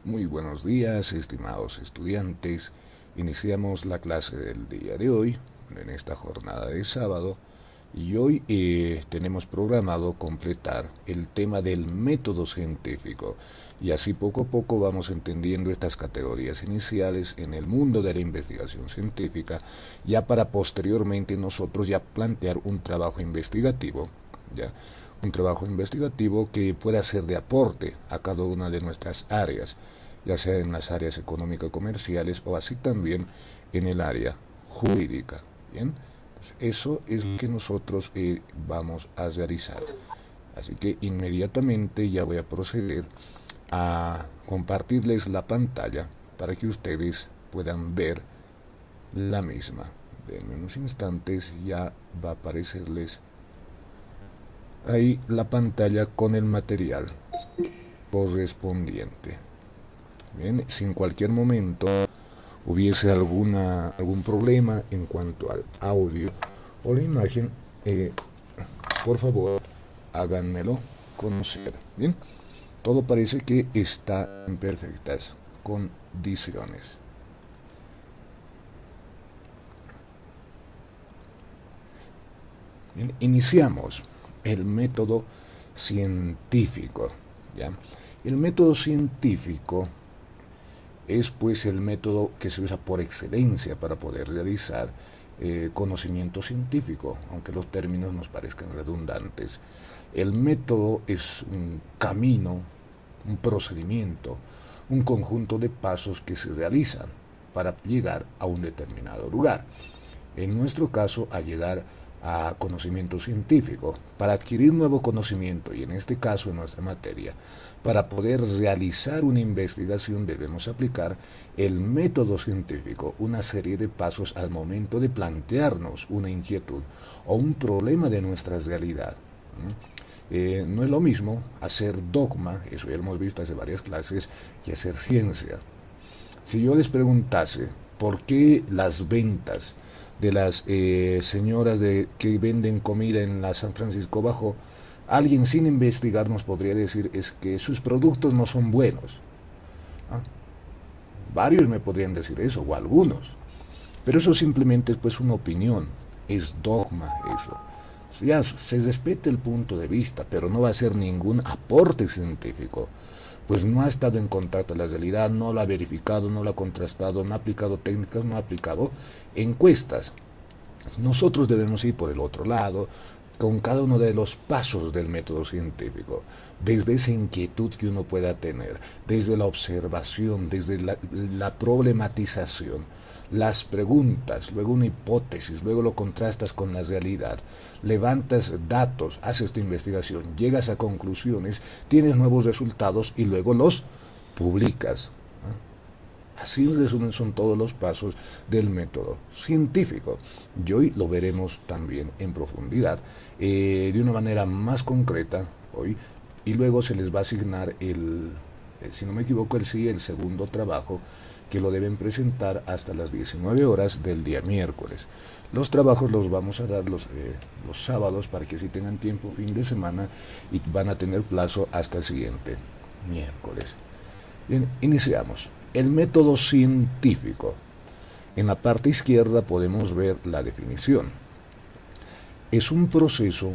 Muy buenos días, estimados estudiantes. Iniciamos la clase del día de hoy, en esta jornada de sábado, y hoy tenemos programado completar el tema del método científico. Y así poco a poco vamos entendiendo estas categorías iniciales en el mundo de la investigación científica, ya para posteriormente nosotros ya plantear un trabajo investigativo, ¿ya? Un trabajo investigativo que pueda ser de aporte a cada una de nuestras áreas, ya sea en las áreas económico-comerciales o así también en el área jurídica. Bien, pues eso es lo que nosotros vamos a realizar. Así que inmediatamente ya voy a proceder a compartirles la pantalla para que ustedes puedan ver la misma. En unos instantes ya va a aparecerles ahí la pantalla con el material correspondiente. Bien, si en cualquier momento hubiese algún problema en cuanto al audio o la imagen, por favor háganmelo conocer. Bien, todo parece que está en perfectas condiciones. Bien, iniciamos el método científico. ¿Ya? El método científico es pues el método que se usa por excelencia para poder realizar conocimiento científico, aunque los términos nos parezcan redundantes. El método es un camino, un procedimiento, un conjunto de pasos que se realizan para llegar a un determinado lugar. En nuestro caso, a llegar a conocimiento científico, para adquirir nuevo conocimiento, y en este caso en nuestra materia, para poder realizar una investigación debemos aplicar el método científico, una serie de pasos al momento de plantearnos una inquietud o un problema de nuestra realidad. No es lo mismo hacer dogma, eso ya lo hemos visto hace varias clases, que hacer ciencia. Si yo les preguntase por qué las ventas de las señoras que venden comida en la San Francisco Bajo, alguien sin investigar nos podría decir es que sus productos no son buenos. ¿Ah? Varios me podrían decir eso, o algunos. Pero eso simplemente es pues una opinión, es dogma eso. Ya se respeta el punto de vista, pero no va a ser ningún aporte científico, pues no ha estado en contacto con la realidad, no lo ha verificado, no lo ha contrastado, no ha aplicado técnicas, no ha aplicado encuestas. Nosotros debemos ir por el otro lado, con cada uno de los pasos del método científico, desde esa inquietud que uno pueda tener, desde la observación, desde la problematización, las preguntas, luego una hipótesis, luego lo contrastas con la realidad, levantas datos, haces tu investigación, llegas a conclusiones, tienes nuevos resultados y luego los publicas. Así en resumen son todos los pasos del método científico. Y hoy lo veremos también en profundidad, de una manera más concreta hoy, y luego se les va a asignar si no me equivoco, el segundo trabajo, que lo deben presentar hasta las 19 horas del día miércoles. Los trabajos los vamos a dar los sábados para que si tengan tiempo fin de semana y van a tener plazo hasta el siguiente miércoles. Bien, iniciamos. El método científico. En la parte izquierda podemos ver la definición. Es un proceso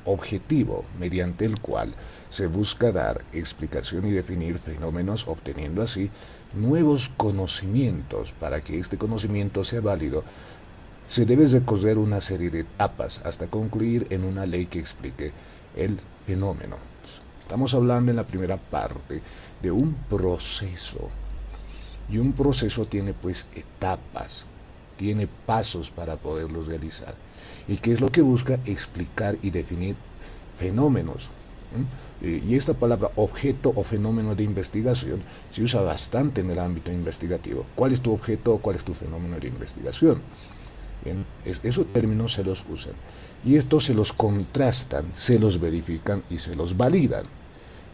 objetivo mediante el cual se busca dar explicación y definir fenómenos, obteniendo así nuevos conocimientos. Para que este conocimiento sea válido, se debe recorrer una serie de etapas hasta concluir en una ley que explique el fenómeno. Estamos hablando en la primera parte de un proceso. Y un proceso tiene pues etapas, tiene pasos para poderlos realizar. ¿Y qué es lo que busca? Explicar y definir fenómenos. Y esta palabra objeto o fenómeno de investigación se usa bastante en el ámbito investigativo. ¿Cuál es tu objeto o cuál es tu fenómeno de investigación? Bien, esos términos se los usan. Y estos se los contrastan, se los verifican y se los validan.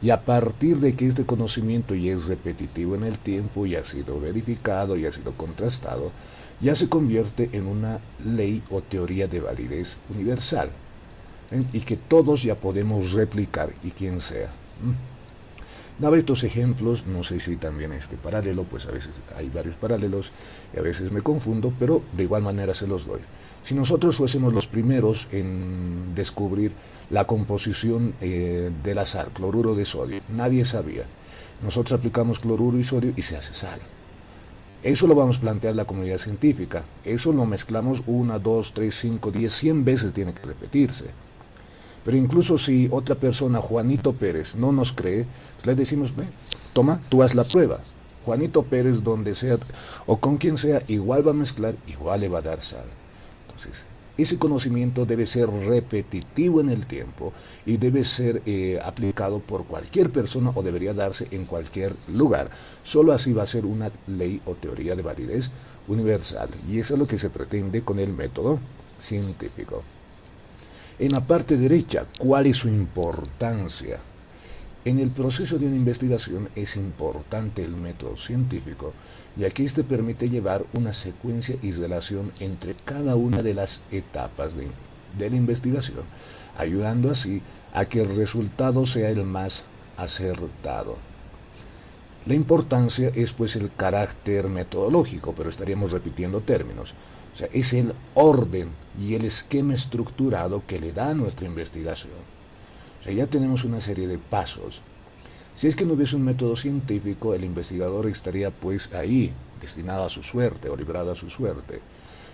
Y a partir de que este conocimiento ya es repetitivo en el tiempo y ha sido verificado y ha sido contrastado, ya se convierte en una ley o teoría de validez universal, y que todos ya podemos replicar y quien sea. Daba estos ejemplos, no sé si también este paralelo, pues a veces hay varios paralelos y a veces me confundo, pero de igual manera se los doy. Si nosotros fuésemos los primeros en descubrir la composición de la sal, cloruro de sodio, nadie sabía. Nosotros aplicamos cloruro y sodio y se hace sal. Eso lo vamos a plantear la comunidad científica. Eso lo mezclamos 1, 2, 3, 5, 10, 100 veces tiene que repetirse. Pero incluso si otra persona, Juanito Pérez, no nos cree, pues le decimos, ve, toma, tú haz la prueba. Juanito Pérez, donde sea, o con quien sea, igual va a mezclar, igual le va a dar sal. Entonces, ese conocimiento debe ser repetitivo en el tiempo y debe ser aplicado por cualquier persona o debería darse en cualquier lugar. Solo así va a ser una ley o teoría de validez universal. Y eso es lo que se pretende con el método científico. En la parte derecha, ¿cuál es su importancia? En el proceso de una investigación es importante el método científico, ya que este permite llevar una secuencia y relación entre cada una de las etapas de la investigación, ayudando así a que el resultado sea el más acertado. La importancia es pues el carácter metodológico, pero estaríamos repitiendo términos. O sea, es el orden y el esquema estructurado que le da a nuestra investigación. O sea, ya tenemos una serie de pasos. Si es que no hubiese un método científico, el investigador estaría pues ahí, destinado a su suerte o librado a su suerte.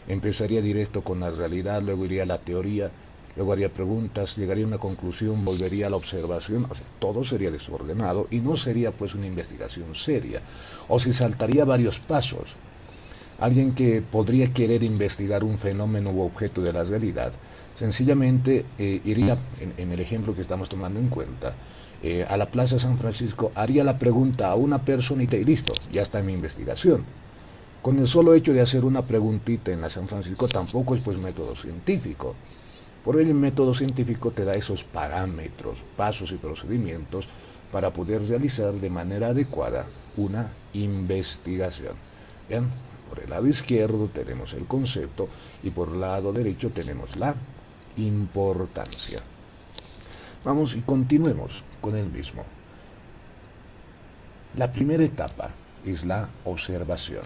Empezaría directo con la realidad, luego iría a la teoría, luego haría preguntas, llegaría a una conclusión, volvería a la observación, o sea, todo sería desordenado y no sería pues una investigación seria, o se saltaría varios pasos. Alguien que podría querer investigar un fenómeno u objeto de la realidad, sencillamente iría, en el ejemplo que estamos tomando en cuenta, a la Plaza San Francisco, haría la pregunta a una personita y listo, ya está mi investigación. Con el solo hecho de hacer una preguntita en la San Francisco tampoco es pues método científico. Por ello el método científico te da esos parámetros, pasos y procedimientos para poder realizar de manera adecuada una investigación. Bien, por el lado izquierdo tenemos el concepto y por el lado derecho tenemos la importancia. Vamos y continuemos con el mismo. La primera etapa es la observación,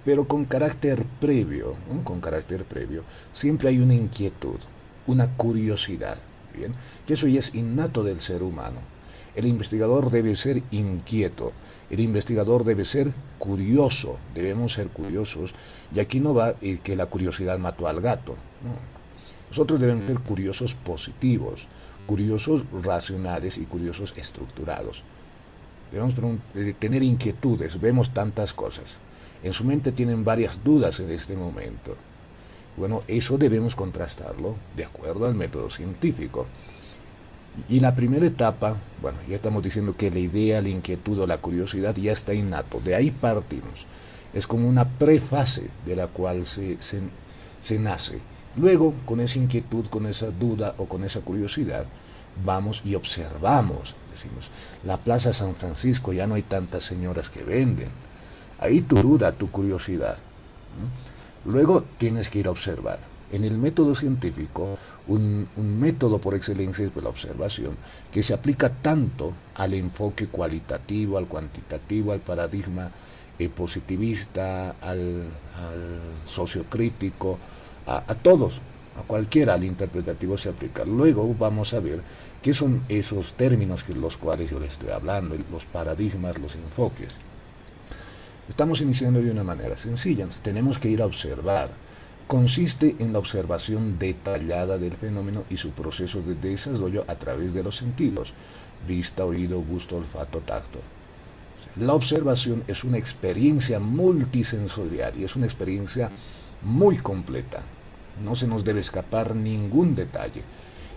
pero con carácter previo, ¿no? Con carácter previo, siempre hay una inquietud, una curiosidad, ¿bien? Que eso ya es innato del ser humano. El investigador debe ser inquieto, el investigador debe ser curioso, debemos ser curiosos, y aquí no va que la curiosidad mató al gato, no. Nosotros debemos ser curiosos positivos, curiosos racionales y curiosos estructurados. Debemos tener inquietudes, vemos tantas cosas. En su mente tienen varias dudas en este momento. Bueno, eso debemos contrastarlo de acuerdo al método científico. Y la primera etapa, bueno, ya estamos diciendo que la idea, la inquietud o la curiosidad ya está innato, de ahí partimos. Es como una prefase de la cual se nace. Luego, con esa inquietud, con esa duda o con esa curiosidad, vamos y observamos. Decimos, la Plaza San Francisco ya no hay tantas señoras que venden. Ahí tu duda, tu curiosidad. Luego tienes que ir a observar. En el método científico, un método por excelencia es la observación, que se aplica tanto al enfoque cualitativo, al cuantitativo, al paradigma positivista, al sociocrítico, a todos, a cualquiera, al interpretativo se aplica. Luego vamos a ver qué son esos términos que los cuales yo les estoy hablando, los paradigmas, los enfoques. Estamos iniciando de una manera sencilla, tenemos que ir a observar. Consiste en la observación detallada del fenómeno y su proceso de desarrollo a través de los sentidos, vista, oído, gusto, olfato, tacto. La observación es una experiencia multisensorial y es una experiencia muy completa. No se nos debe escapar ningún detalle.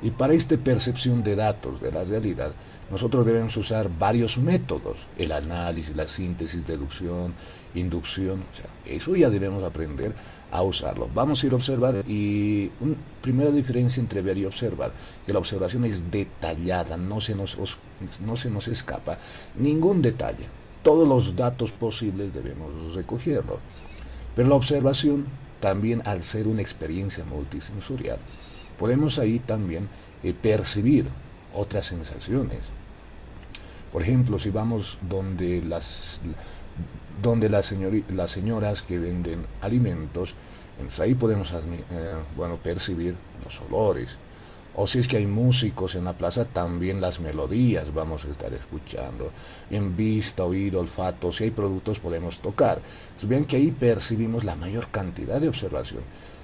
Y para esta percepción de datos de la realidad, nosotros debemos usar varios métodos: el análisis, la síntesis, deducción, inducción. O sea, eso ya debemos aprender a usarlo. Vamos a ir a observar y una primera diferencia entre ver y observar, que la observación es detallada, no se nos escapa ningún detalle. Todos los datos posibles debemos recogerlo. Pero la observación, también al ser una experiencia multisensorial, podemos ahí también percibir otras sensaciones. Por ejemplo, si vamos donde las señoras que venden alimentos, entonces ahí podemos bueno, percibir los olores. O si es que hay músicos en la plaza, también las melodías vamos a estar escuchando. En vista, oído, olfato, si hay productos podemos tocar. Si bien que ahí percibimos la mayor cantidad de observación.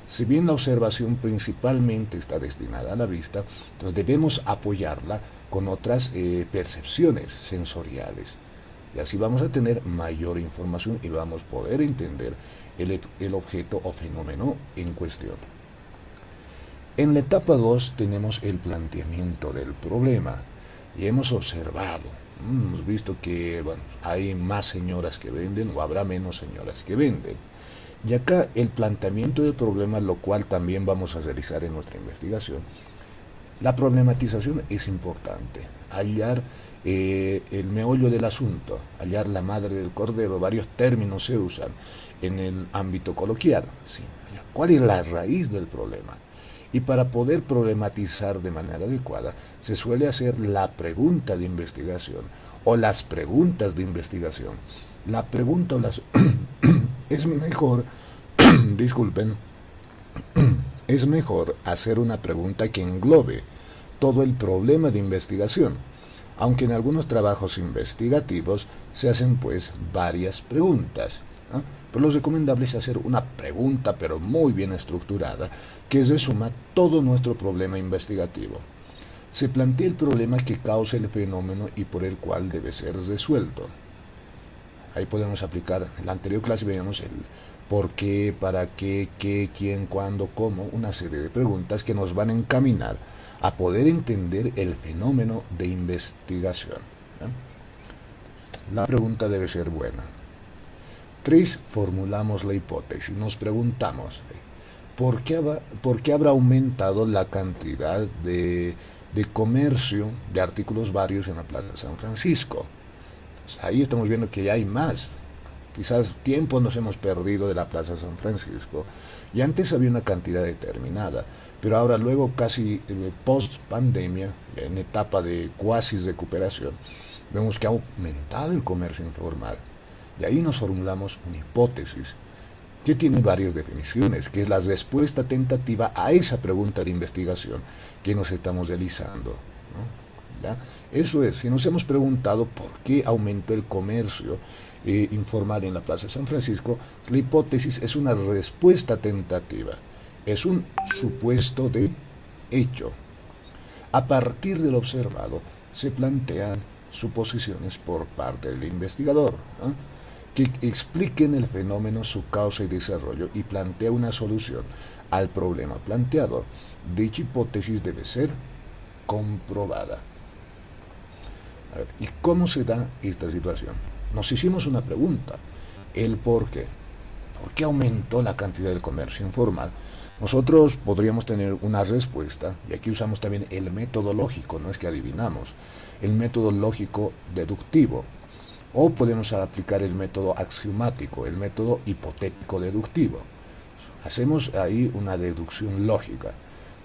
Si bien la observación principalmente está destinada a la vista, entonces debemos apoyarla con otras percepciones sensoriales. Y así vamos a tener mayor información y vamos a poder entender el objeto o fenómeno en cuestión. En la etapa 2 tenemos el planteamiento del problema y hemos observado, hemos visto que bueno, hay más señoras que venden o habrá menos señoras que venden. Y acá el planteamiento del problema, lo cual también vamos a realizar en nuestra investigación, la problematización es importante, hallar el meollo del asunto, hallar la madre del cordero. Varios términos se usan en el ámbito coloquial. ¿Sí? ¿Cuál es la raíz del problema? Y para poder problematizar de manera adecuada, se suele hacer la pregunta de investigación o las preguntas de investigación. La pregunta o las... es mejor, disculpen, es mejor hacer una pregunta que englobe todo el problema de investigación, aunque en algunos trabajos investigativos se hacen pues varias preguntas, ¿no? Pero lo recomendable es hacer una pregunta pero muy bien estructurada que resuma todo nuestro problema investigativo. Se plantea el problema que causa el fenómeno y por el cual debe ser resuelto. Ahí podemos aplicar, en la anterior clase veíamos el por qué, para qué, quién, cuándo, cómo, una serie de preguntas que nos van a encaminar a poder entender el fenómeno de investigación. La pregunta debe ser buena. 3. Formulamos la hipótesis. Nos preguntamos, ¿por qué habrá aumentado la cantidad de comercio de artículos varios en la Plaza San Francisco? Pues ahí estamos viendo que ya hay más. Quizás tiempo nos hemos perdido de la Plaza San Francisco y antes había una cantidad determinada, pero ahora luego casi post pandemia, en etapa de cuasi recuperación, vemos que ha aumentado el comercio informal. Y ahí nos formulamos una hipótesis que tiene varias definiciones, que es la respuesta tentativa a esa pregunta de investigación que nos estamos realizando, ¿no? ¿Ya? Eso es, si nos hemos preguntado por qué aumentó el comercio informal en la Plaza San Francisco, la hipótesis es una respuesta tentativa, es un supuesto de hecho. A partir del observado se plantean suposiciones por parte del investigador, ¿no?, que expliquen el fenómeno, su causa y desarrollo y plantea una solución al problema planteado. Dicha hipótesis debe ser comprobada. A ver, ¿y cómo se da esta situación? Nos hicimos una pregunta, el por qué. ¿Por qué aumentó la cantidad del comercio informal? Nosotros podríamos tener una respuesta, y aquí usamos también el método lógico, no es que adivinamos, el método lógico deductivo, o podemos aplicar el método axiomático, el método hipotético deductivo. Hacemos ahí una deducción lógica.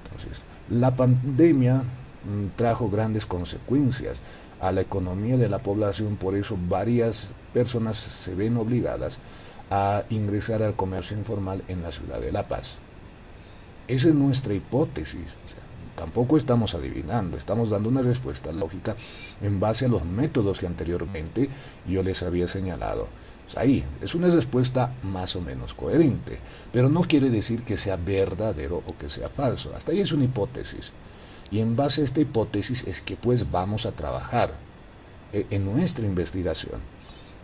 Entonces, la pandemia trajo grandes consecuencias a la economía de la población, por eso varias personas se ven obligadas a ingresar al comercio informal en la ciudad de La Paz. Esa es nuestra hipótesis. O sea, tampoco estamos adivinando, estamos dando una respuesta lógica en base a los métodos que anteriormente yo les había señalado. O sea, ahí es una respuesta más o menos coherente, pero no quiere decir que sea verdadero o que sea falso. Hasta ahí es una hipótesis. Y en base a esta hipótesis es que pues vamos a trabajar en nuestra investigación.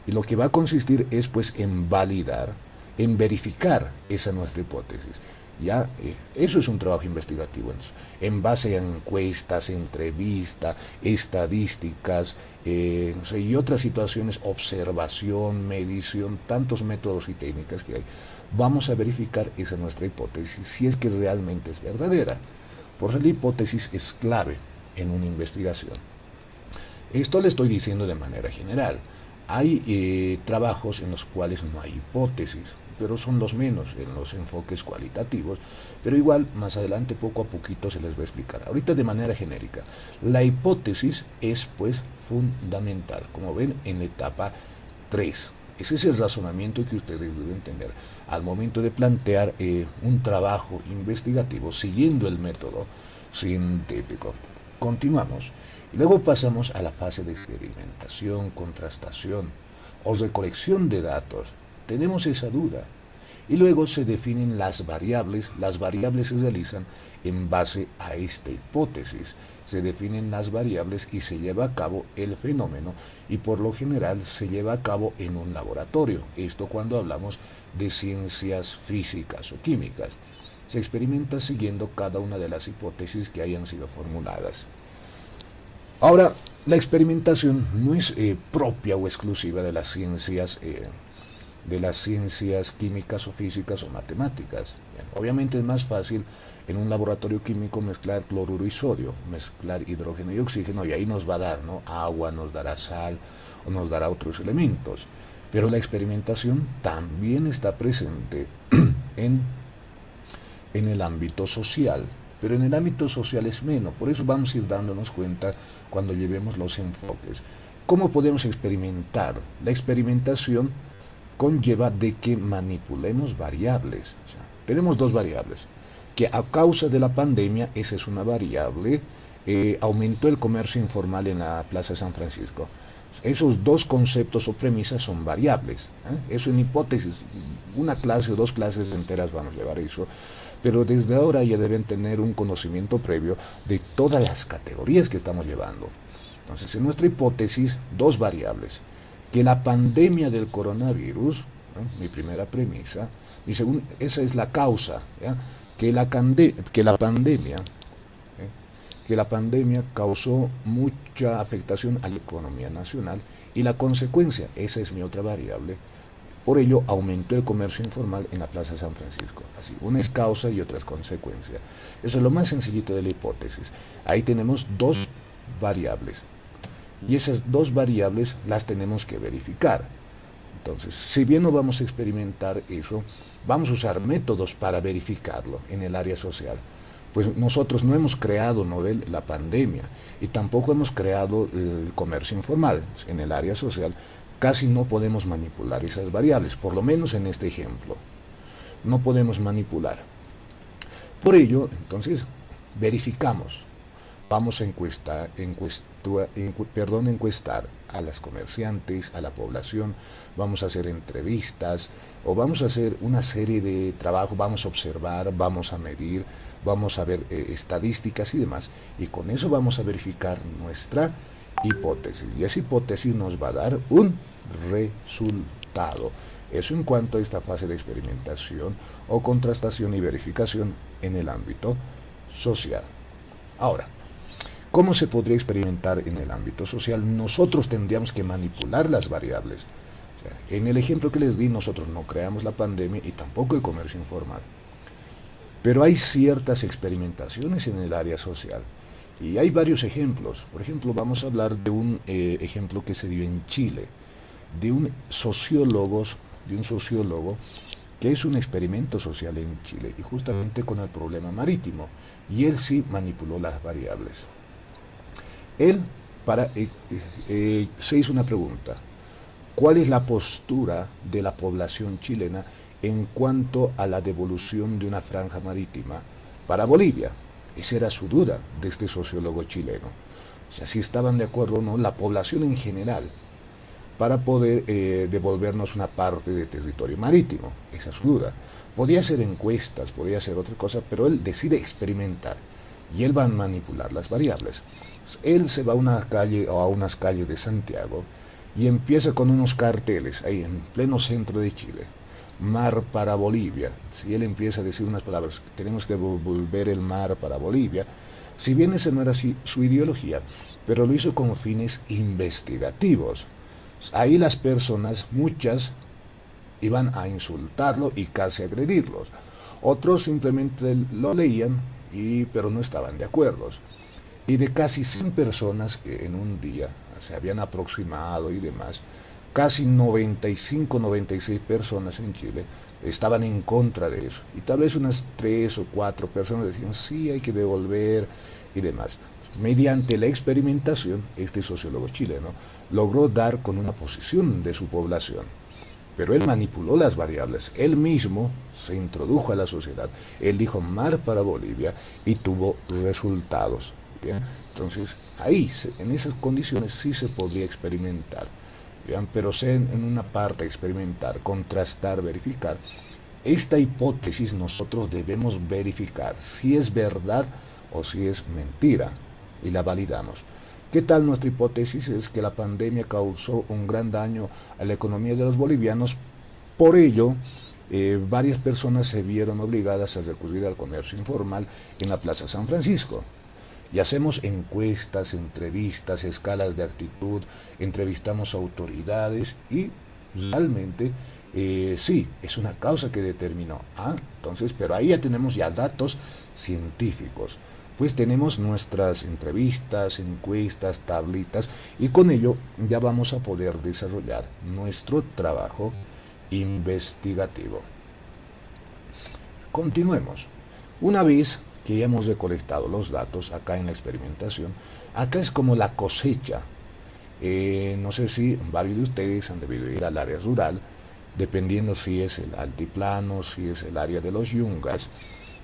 Y lo que va a consistir es pues en validar, en verificar esa nuestra hipótesis. Ya, eso es un trabajo investigativo, en base a encuestas, entrevistas, estadísticas, no sé, y otras situaciones, observación, medición, tantos métodos y técnicas que hay. Vamos a verificar esa nuestra hipótesis, si es que realmente es verdadera. Por eso la hipótesis es clave en una investigación. Esto le estoy diciendo de manera general. Hay trabajos en los cuales no hay hipótesis. pero son los menos en los enfoques cualitativos, pero igual más adelante poco a poquito se les va a explicar. Ahorita de manera genérica, la hipótesis es pues fundamental, como ven en la etapa 3. Ese es el razonamiento que ustedes deben tener al momento de plantear un trabajo investigativo siguiendo el método científico. Continuamos. Y luego pasamos a la fase de experimentación, contrastación o recolección de datos. Tenemos esa duda. Y luego se definen las variables. Las variables se realizan en base a esta hipótesis. Se definen las variables y se lleva a cabo el fenómeno, y por lo general se lleva a cabo en un laboratorio. Esto cuando hablamos de ciencias físicas o químicas. Se experimenta siguiendo cada una de las hipótesis que hayan sido formuladas. Ahora, la experimentación no es propia o exclusiva de las ciencias químicas o físicas o matemáticas. Bien, obviamente es más fácil en un laboratorio químico mezclar cloruro y sodio, mezclar hidrógeno y oxígeno, y ahí nos va a dar, ¿no?, agua, nos dará sal o nos dará otros elementos. Pero la experimentación también está presente en el ámbito social, pero en el ámbito social es menos. Por eso vamos a ir dándonos cuenta cuando llevemos los enfoques. ¿Cómo podemos experimentar? La experimentación conlleva de que manipulemos variables. O sea, tenemos dos variables, que a causa de la pandemia, esa es una variable, aumentó el comercio informal en la Plaza de San Francisco. Esos dos conceptos o premisas son variables. Eso en hipótesis, una clase o dos clases enteras vamos a llevar eso, pero desde ahora ya deben tener un conocimiento previo de todas las categorías que estamos llevando. Entonces, en nuestra hipótesis, dos variables. Que la pandemia del coronavirus, mi primera premisa, esa es la causa, ¿ya?, que la pandemia causó mucha afectación a la economía nacional, y la consecuencia, esa es mi otra variable, por ello aumentó el comercio informal en la Plaza de San Francisco. Así, una es causa y otra es consecuencia. Eso es lo más sencillito de la hipótesis. Ahí tenemos dos variables, y esas dos variables las tenemos que verificar. Entonces, si bien no vamos a experimentar eso, vamos a usar métodos para verificarlo en el área social. Pues nosotros no hemos creado, Nobel, la pandemia, y tampoco hemos creado el comercio informal. En el área social casi no podemos manipular esas variables, por lo menos en este ejemplo. No podemos manipular. Por ello, entonces, verificamos. Vamos a encuestar a las comerciantes, a la población, vamos a hacer entrevistas, o vamos a hacer una serie de trabajos, vamos a observar, vamos a medir, vamos a ver estadísticas y demás, y con eso vamos a verificar nuestra hipótesis, y esa hipótesis nos va a dar un resultado. Eso en cuanto a esta fase de experimentación o contrastación y verificación en el ámbito social. Ahora, ¿cómo se podría experimentar en el ámbito social? Nosotros tendríamos que manipular las variables. O sea, en el ejemplo que les di, nosotros no creamos la pandemia y tampoco el comercio informal. Pero hay ciertas experimentaciones en el área social. Y hay varios ejemplos. Por ejemplo, vamos a hablar de un ejemplo que se dio en Chile, de un sociólogo que hizo un experimento social en Chile, y justamente con el problema marítimo. Y él sí manipuló las variables. Él se hizo una pregunta: ¿cuál es la postura de la población chilena en cuanto a la devolución de una franja marítima para Bolivia? Esa era su duda de este sociólogo chileno. O sea, si estaban de acuerdo o no la población en general para poder devolvernos una parte de territorio marítimo. Esa es su duda. Podía hacer encuestas, podía hacer otra cosa, pero él decide experimentar y él va a manipular las variables. Él se va a una calle o a unas calles de Santiago y empieza con unos carteles ahí en pleno centro de Chile: mar para Bolivia. Si él empieza a decir unas palabras: tenemos que devolver el mar para Bolivia. Si bien esa no era su ideología, pero lo hizo con fines investigativos. Ahí las personas, muchas, iban a insultarlo y casi agredirlos. Otros simplemente lo leían, pero no estaban de acuerdo. Y de casi 100 personas que en un día se habían aproximado y demás, casi 95-96 personas en Chile estaban en contra de eso. Y tal vez unas 3 o 4 personas decían, sí, hay que devolver y demás. Mediante la experimentación, este sociólogo chileno logró dar con una posición de su población. Pero él manipuló las variables, él mismo se introdujo a la sociedad, él dijo mar para Bolivia y tuvo resultados. ¿Bien? Entonces, ahí, en esas condiciones sí se podría experimentar. ¿Bien? Pero sé en una parte experimentar, contrastar, verificar. Esta hipótesis nosotros debemos verificar si es verdad o si es mentira y la validamos. ¿Qué tal nuestra hipótesis? Es que la pandemia causó un gran daño a la economía de los bolivianos. Por ello, varias personas se vieron obligadas a recurrir al comercio informal en la Plaza San Francisco. Y hacemos encuestas, entrevistas, escalas de actitud, entrevistamos autoridades y realmente sí, es una causa que determinó. Entonces, pero ahí ya tenemos ya datos científicos. Pues tenemos nuestras entrevistas, encuestas, tablitas y con ello ya vamos a poder desarrollar nuestro trabajo investigativo. Continuemos. Una vez que ya hemos recolectado los datos acá en la experimentación, acá es como la cosecha. No sé si varios de ustedes han debido ir al área rural, dependiendo si es el altiplano, si es el área de los yungas.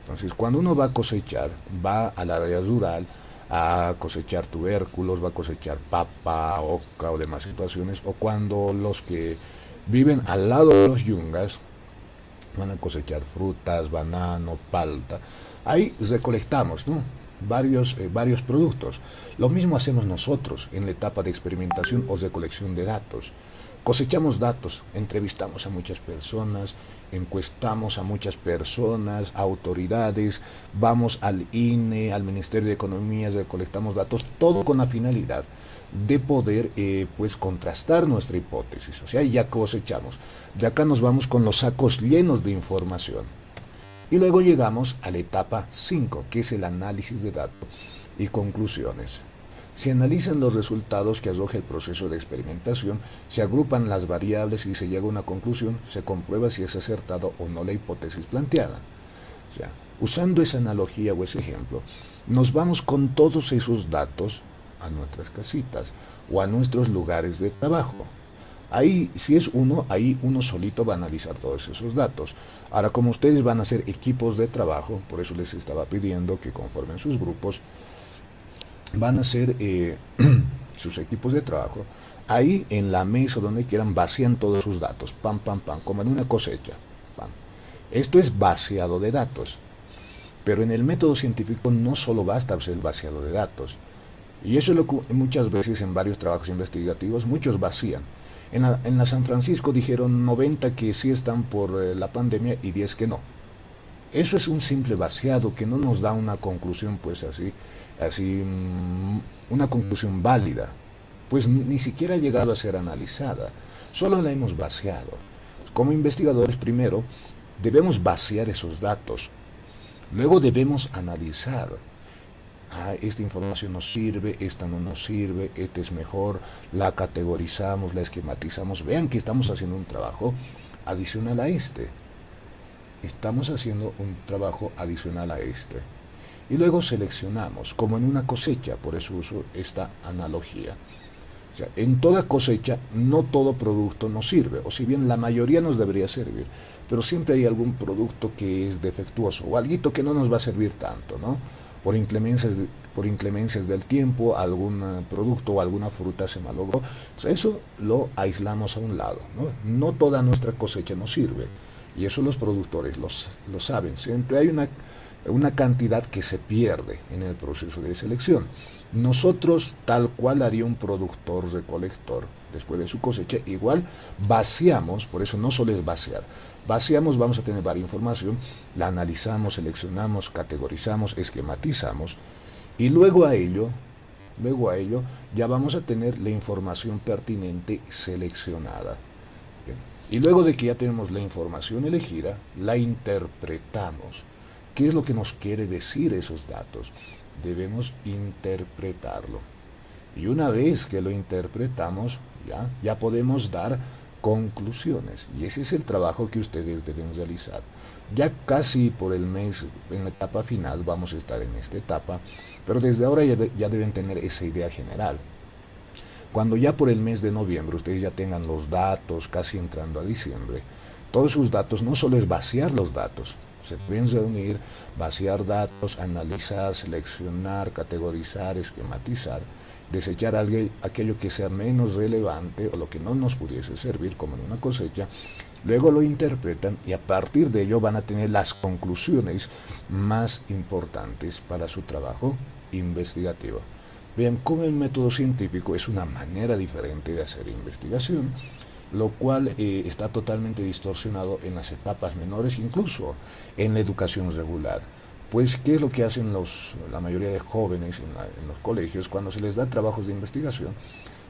Entonces, cuando uno va a cosechar, va al área rural a cosechar tubérculos, va a cosechar papa, oca o demás situaciones, o cuando los que viven al lado de los yungas van a cosechar frutas, banano, palta. Ahí recolectamos, ¿no? varios productos. Lo mismo hacemos nosotros en la etapa de experimentación o recolección de datos. Cosechamos datos, entrevistamos a muchas personas, encuestamos a muchas personas, autoridades, vamos al INE, al Ministerio de Economía, recolectamos datos, todo con la finalidad de poder pues contrastar nuestra hipótesis. O sea, ya cosechamos. De acá nos vamos con los sacos llenos de información. Y luego llegamos a la etapa 5, que es el análisis de datos y conclusiones. Se analizan los resultados que arroja el proceso de experimentación, se agrupan las variables y se llega a una conclusión, se comprueba si es acertado o no la hipótesis planteada. O sea, usando esa analogía o ese ejemplo, nos vamos con todos esos datos a nuestras casitas o a nuestros lugares de trabajo. Ahí, si es uno, ahí uno solito va a analizar todos esos datos. Ahora, como ustedes van a ser equipos de trabajo, por eso les estaba pidiendo que conformen sus grupos, van a ser sus equipos de trabajo, ahí en la mesa donde quieran vacían todos sus datos, pam, pam, pam, como en una cosecha. Pam. Esto es vaciado de datos, pero en el método científico no solo basta hacer el vaciado de datos, y eso es lo que muchas veces en varios trabajos investigativos muchos vacían. En la San Francisco dijeron 90 que sí están por la pandemia y 10 que no. Eso es un simple vaciado que no nos da una conclusión, pues así, una conclusión válida, pues ni siquiera ha llegado a ser analizada, solo la hemos vaciado. Como investigadores, primero debemos vaciar esos datos, luego debemos analizar. Esta información nos sirve, esta no nos sirve, esta es mejor, la categorizamos, la esquematizamos. Vean que estamos haciendo un trabajo adicional a este. Estamos haciendo un trabajo adicional a este. Y luego seleccionamos, como en una cosecha, por eso uso esta analogía. O sea, en toda cosecha no todo producto nos sirve, o si bien la mayoría nos debería servir, pero siempre hay algún producto que es defectuoso, o algo que no nos va a servir tanto, ¿no? Por inclemencias del tiempo, algún producto o alguna fruta se malogró. Entonces, eso lo aislamos a un lado, ¿no? No toda nuestra cosecha nos sirve. Y eso los productores lo saben. Siempre hay una cantidad que se pierde en el proceso de selección. Nosotros, tal cual haría un productor recolector después de su cosecha, igual vaciamos, por eso no solo es vaciar, vaciamos, vamos a tener varias información, la analizamos, seleccionamos, categorizamos, esquematizamos, y luego a ello ya vamos a tener la información pertinente seleccionada. Bien. Y luego de que ya tenemos la información elegida, la interpretamos. ¿Qué es lo que nos quiere decir esos datos? Debemos interpretarlo. Y una vez que lo interpretamos, Ya podemos dar conclusiones, y ese es el trabajo que ustedes deben realizar. Ya casi por el mes, en la etapa final, vamos a estar en esta etapa, pero desde ahora ya deben tener esa idea general. Cuando ya por el mes de noviembre ustedes ya tengan los datos, casi entrando a diciembre, todos sus datos, no solo es vaciar los datos, se pueden reunir, vaciar datos, analizar, seleccionar, categorizar, esquematizar, desechar aquello que sea menos relevante o lo que no nos pudiese servir, como en una cosecha, luego lo interpretan y a partir de ello van a tener las conclusiones más importantes para su trabajo investigativo. Bien, con el método científico es una manera diferente de hacer investigación, lo cual está totalmente distorsionado en las etapas menores, incluso en la educación regular. Pues, ¿qué es lo que hacen la mayoría de jóvenes en los colegios cuando se les da trabajos de investigación?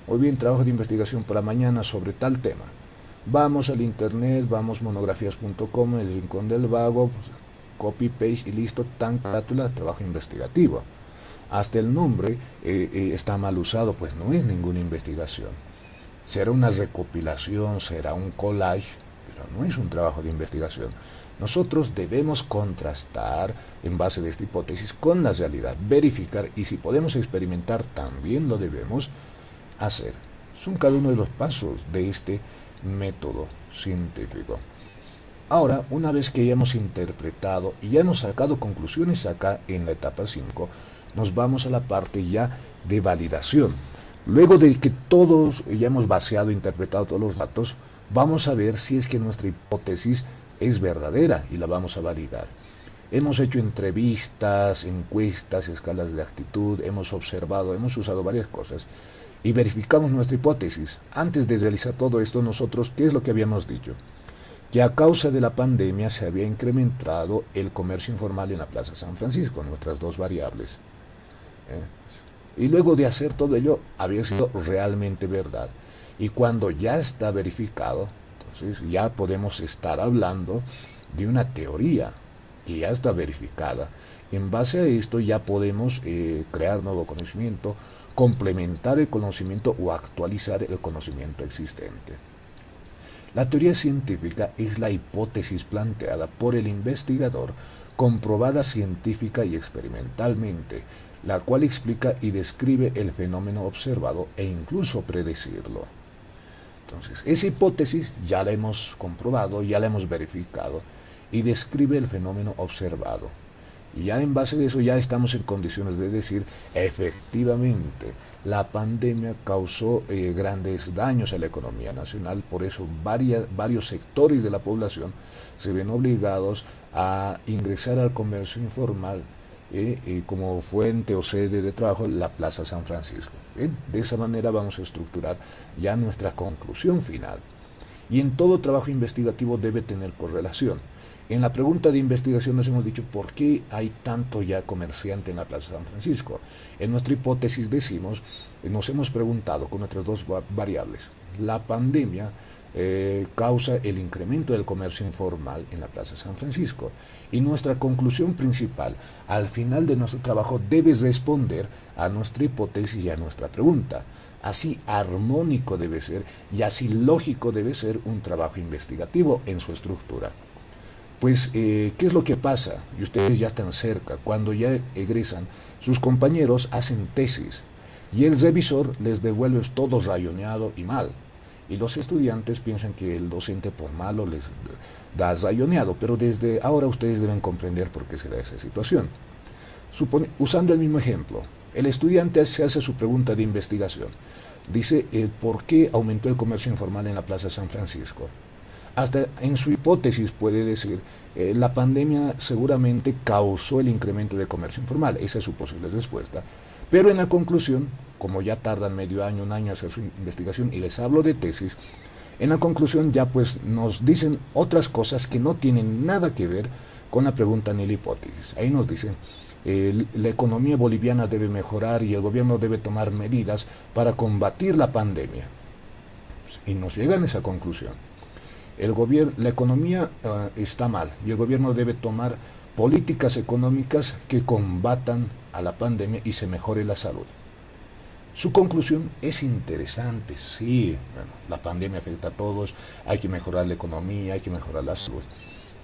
Hoy bien, trabajo de investigación para mañana sobre tal tema. Vamos al internet, vamos monografías.com, el rincón del vago, pues, copy, paste y listo, tan carátula, trabajo investigativo. Hasta el nombre está mal usado, pues no es ninguna investigación. Será una recopilación, será un collage, pero no es un trabajo de investigación. Nosotros debemos contrastar en base de esta hipótesis con la realidad, verificar, y si podemos experimentar también lo debemos hacer. Son cada uno de los pasos de este método científico. Ahora, una vez que ya hemos interpretado y ya hemos sacado conclusiones acá en la etapa 5, nos vamos a la parte ya de validación. Luego de que todos ya hemos vaciado e interpretado todos los datos, vamos a ver si es que nuestra hipótesis es verdadera y la vamos a validar. Hemos hecho entrevistas, encuestas, escalas de actitud, hemos observado, hemos usado varias cosas y verificamos nuestra hipótesis. Antes de realizar todo esto, nosotros, ¿qué es lo que habíamos dicho? Que a causa de la pandemia se había incrementado el comercio informal en la Plaza San Francisco, nuestras dos variables. Y luego de hacer todo ello, había sido realmente verdad. Y cuando ya está verificado, entonces ya podemos estar hablando de una teoría que ya está verificada. En base a esto ya podemos crear nuevo conocimiento, complementar el conocimiento o actualizar el conocimiento existente. La teoría científica es la hipótesis planteada por el investigador, comprobada científica y experimentalmente, la cual explica y describe el fenómeno observado e incluso predecirlo. Entonces, esa hipótesis ya la hemos comprobado, ya la hemos verificado y describe el fenómeno observado. Y ya en base de eso ya estamos en condiciones de decir, efectivamente, la pandemia causó grandes daños a la economía nacional, por eso varios sectores de la población se ven obligados a ingresar al comercio informal como fuente o sede de trabajo la Plaza San Francisco. ¿Bien? De esa manera vamos a estructurar ya nuestra conclusión final. Y en todo trabajo investigativo debe tener correlación. En la pregunta de investigación nos hemos dicho por qué hay tanto ya comerciante en la Plaza San Francisco. En nuestra hipótesis decimos, nos hemos preguntado con nuestras dos variables. La pandemia causa el incremento del comercio informal en la Plaza San Francisco. Y nuestra conclusión principal, al final de nuestro trabajo, debe responder a nuestra hipótesis y a nuestra pregunta. Así armónico debe ser y así lógico debe ser un trabajo investigativo en su estructura. Pues, ¿qué es lo que pasa? Y ustedes ya están cerca, cuando ya egresan, sus compañeros hacen tesis y el revisor les devuelve todo rayoneado y mal. Y los estudiantes piensan que el docente por malo les da rayoneado, pero desde ahora ustedes deben comprender por qué se da esa situación. Usando el mismo ejemplo, el estudiante se hace su pregunta de investigación. Dice, ¿por qué aumentó el comercio informal en la Plaza San Francisco? Hasta en su hipótesis puede decir, la pandemia seguramente causó el incremento de comercio informal, esa es su posible respuesta. Pero en la conclusión, como ya tardan medio año, un año hacer su investigación y les hablo de tesis, en la conclusión ya pues nos dicen otras cosas que no tienen nada que ver con la pregunta ni la hipótesis. Ahí nos dicen, la economía boliviana debe mejorar y el gobierno debe tomar medidas para combatir la pandemia. Y nos llegan a esa conclusión. La economía está mal y el gobierno debe tomar políticas económicas que combatan a la pandemia y se mejore la salud. Su conclusión es interesante, sí, bueno, la pandemia afecta a todos, hay que mejorar la economía, hay que mejorar la salud.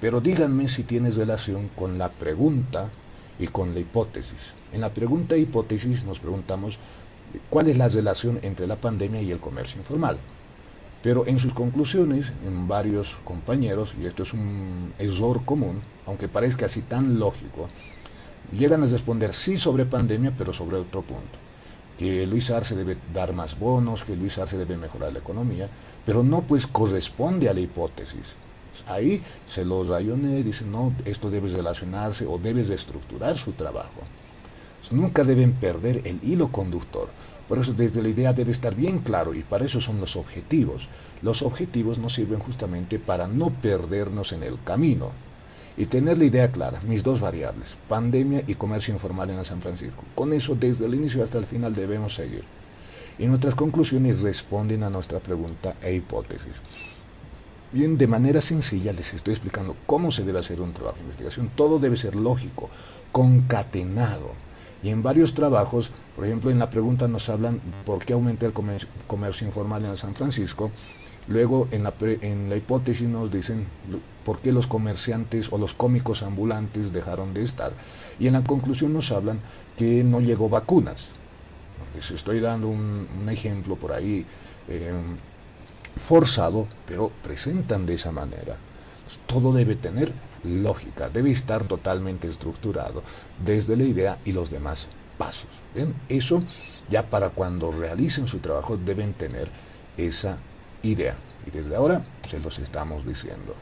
Pero díganme si tiene relación con la pregunta y con la hipótesis. En la pregunta e hipótesis nos preguntamos cuál es la relación entre la pandemia y el comercio informal. Pero en sus conclusiones, en varios compañeros, y esto es un error común, aunque parezca así tan lógico, llegan a responder sí sobre pandemia, pero sobre otro punto. Que Luis Arce debe dar más bonos, que Luis Arce debe mejorar la economía, pero no pues corresponde a la hipótesis. Ahí se los rayonea y dicen, no, esto debe relacionarse o debe reestructurar su trabajo. Nunca deben perder el hilo conductor. Por eso desde la idea debe estar bien claro y para eso son los objetivos. Los objetivos nos sirven justamente para no perdernos en el camino y tener la idea clara, mis dos variables, pandemia y comercio informal en San Francisco. Con eso desde el inicio hasta el final debemos seguir. Y nuestras conclusiones responden a nuestra pregunta e hipótesis. Bien, de manera sencilla les estoy explicando cómo se debe hacer un trabajo de investigación. Todo debe ser lógico, concatenado. Y en varios trabajos, por ejemplo, en la pregunta nos hablan por qué aumenta el comercio informal en San Francisco. Luego, en la hipótesis nos dicen por qué los comerciantes o los cómicos ambulantes dejaron de estar. Y en la conclusión nos hablan que no llegó vacunas. Les estoy dando un ejemplo por ahí forzado, pero presentan de esa manera. Todo debe tener lógica, debe estar totalmente estructurado desde la idea y los demás pasos. ¿Bien? Eso ya para cuando realicen su trabajo deben tener esa idea. Y desde ahora se los estamos diciendo.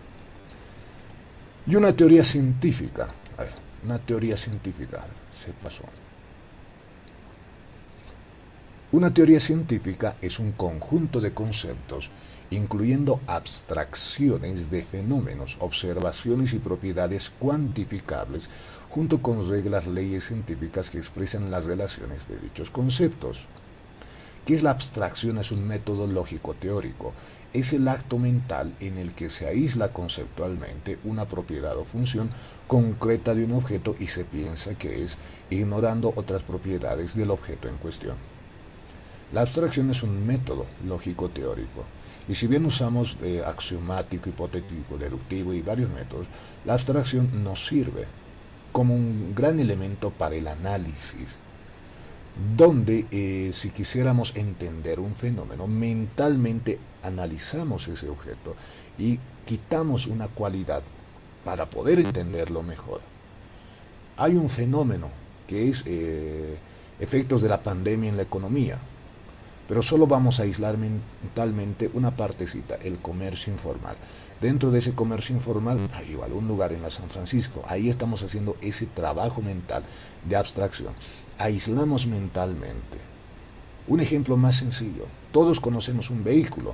Y una teoría científica. A ver, una teoría científica. Se pasó. Una teoría científica es un conjunto de conceptos, incluyendo abstracciones de fenómenos, observaciones y propiedades cuantificables, junto con reglas, leyes científicas que expresan las relaciones de dichos conceptos. ¿Qué es la abstracción? Es un método lógico-teórico. Es el acto mental en el que se aísla conceptualmente una propiedad o función concreta de un objeto y se piensa que es, ignorando otras propiedades del objeto en cuestión. La abstracción es un método lógico-teórico, y si bien usamos axiomático, hipotético, deductivo y varios métodos, la abstracción nos sirve como un gran elemento para el análisis, donde si quisiéramos entender un fenómeno, mentalmente analizamos ese objeto y quitamos una cualidad para poder entenderlo mejor. Hay un fenómeno que es efectos de la pandemia en la economía, pero solo vamos a aislar mentalmente una partecita, el comercio informal. Dentro de ese comercio informal hay algún lugar en la San Francisco. Ahí estamos haciendo ese trabajo mental de abstracción. Aislamos mentalmente. Un ejemplo más sencillo. Todos conocemos un vehículo.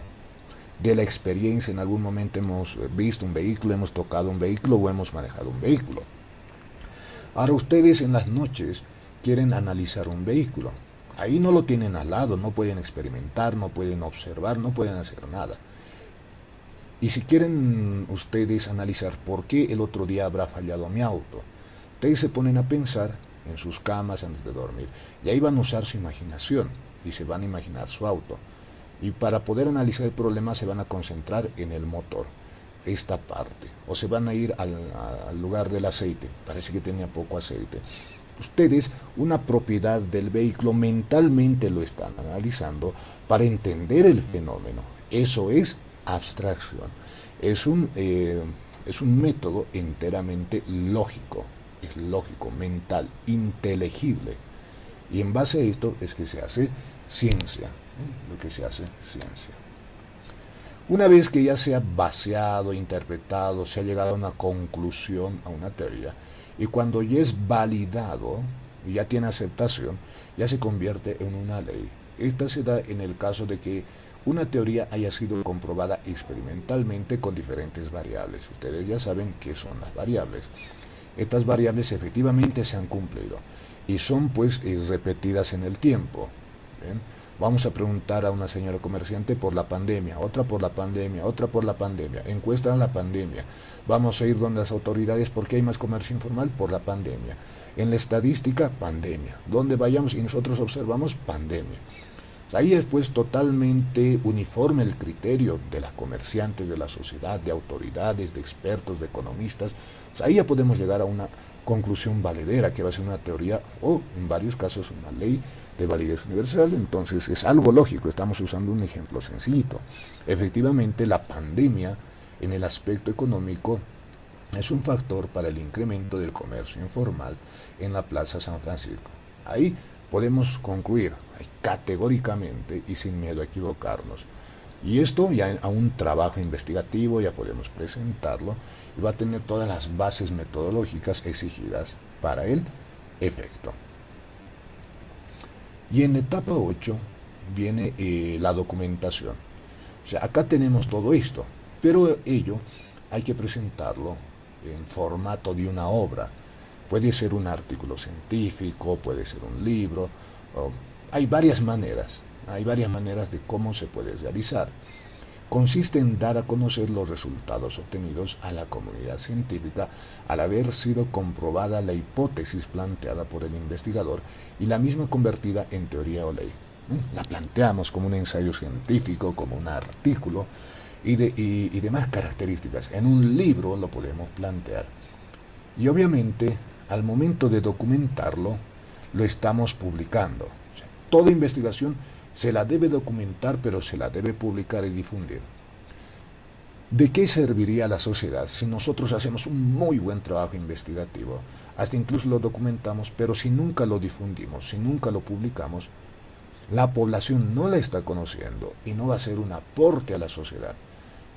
De la experiencia en algún momento hemos visto un vehículo, hemos tocado un vehículo o hemos manejado un vehículo. Ahora ustedes en las noches quieren analizar un vehículo. Ahí no lo tienen al lado, no pueden experimentar, no pueden observar, no pueden hacer nada. Y si quieren ustedes analizar por qué el otro día habrá fallado mi auto, ustedes se ponen a pensar en sus camas antes de dormir. Y ahí van a usar su imaginación y se van a imaginar su auto. Y para poder analizar el problema se van a concentrar en el motor, esta parte. O se van a ir al lugar del aceite, parece que tenía poco aceite. Ustedes una propiedad del vehículo mentalmente lo están analizando para entender el fenómeno. Eso es abstracción. Es un método enteramente lógico. Es lógico, mental, inteligible. Y en base a esto es que se hace ciencia. Lo que se hace ciencia. Una vez que ya se ha vaciado, interpretado, se ha llegado a una conclusión, a una teoría, y cuando ya es validado y ya tiene aceptación, ya se convierte en una ley. Esta se da en el caso de que una teoría haya sido comprobada experimentalmente con diferentes variables. Ustedes ya saben qué son las variables. Estas variables efectivamente se han cumplido y son pues repetidas en el tiempo. ¿Bien? Vamos a preguntar a una señora comerciante por la pandemia, otra por la pandemia, otra por la pandemia, encuesta a la pandemia. Vamos a ir donde las autoridades, ¿por qué hay más comercio informal? Por la pandemia. En la estadística, pandemia. Donde vayamos y nosotros observamos pandemia. Ahí es pues totalmente uniforme el criterio de los comerciantes, de la sociedad, de autoridades, de expertos, de economistas. Ahí ya podemos llegar a una conclusión valedera, que va a ser una teoría o en varios casos una ley de validez universal. Entonces es algo lógico, estamos usando un ejemplo sencillito. Efectivamente, la pandemia en el aspecto económico es un factor para el incremento del comercio informal en la Plaza San Francisco. Ahí podemos concluir categóricamente y sin miedo a equivocarnos. Y esto ya a un trabajo investigativo ya podemos presentarlo y va a tener todas las bases metodológicas exigidas para el efecto. Y en la etapa 8 viene la documentación. O sea, acá tenemos todo esto, pero ello hay que presentarlo en formato de una obra. Puede ser un artículo científico, puede ser un libro. Hay varias maneras de cómo se puede realizar. Consiste en dar a conocer los resultados obtenidos a la comunidad científica al haber sido comprobada la hipótesis planteada por el investigador y la misma convertida en teoría o ley. La planteamos como un ensayo científico, como un artículo y demás características. En un libro lo podemos plantear. Y obviamente, al momento de documentarlo, lo estamos publicando. O sea, toda investigación se la debe documentar, pero se la debe publicar y difundir. ¿De qué serviría a la sociedad si nosotros hacemos un muy buen trabajo investigativo? Hasta incluso lo documentamos, pero si nunca lo difundimos, si nunca lo publicamos, la población no la está conociendo y no va a ser un aporte a la sociedad.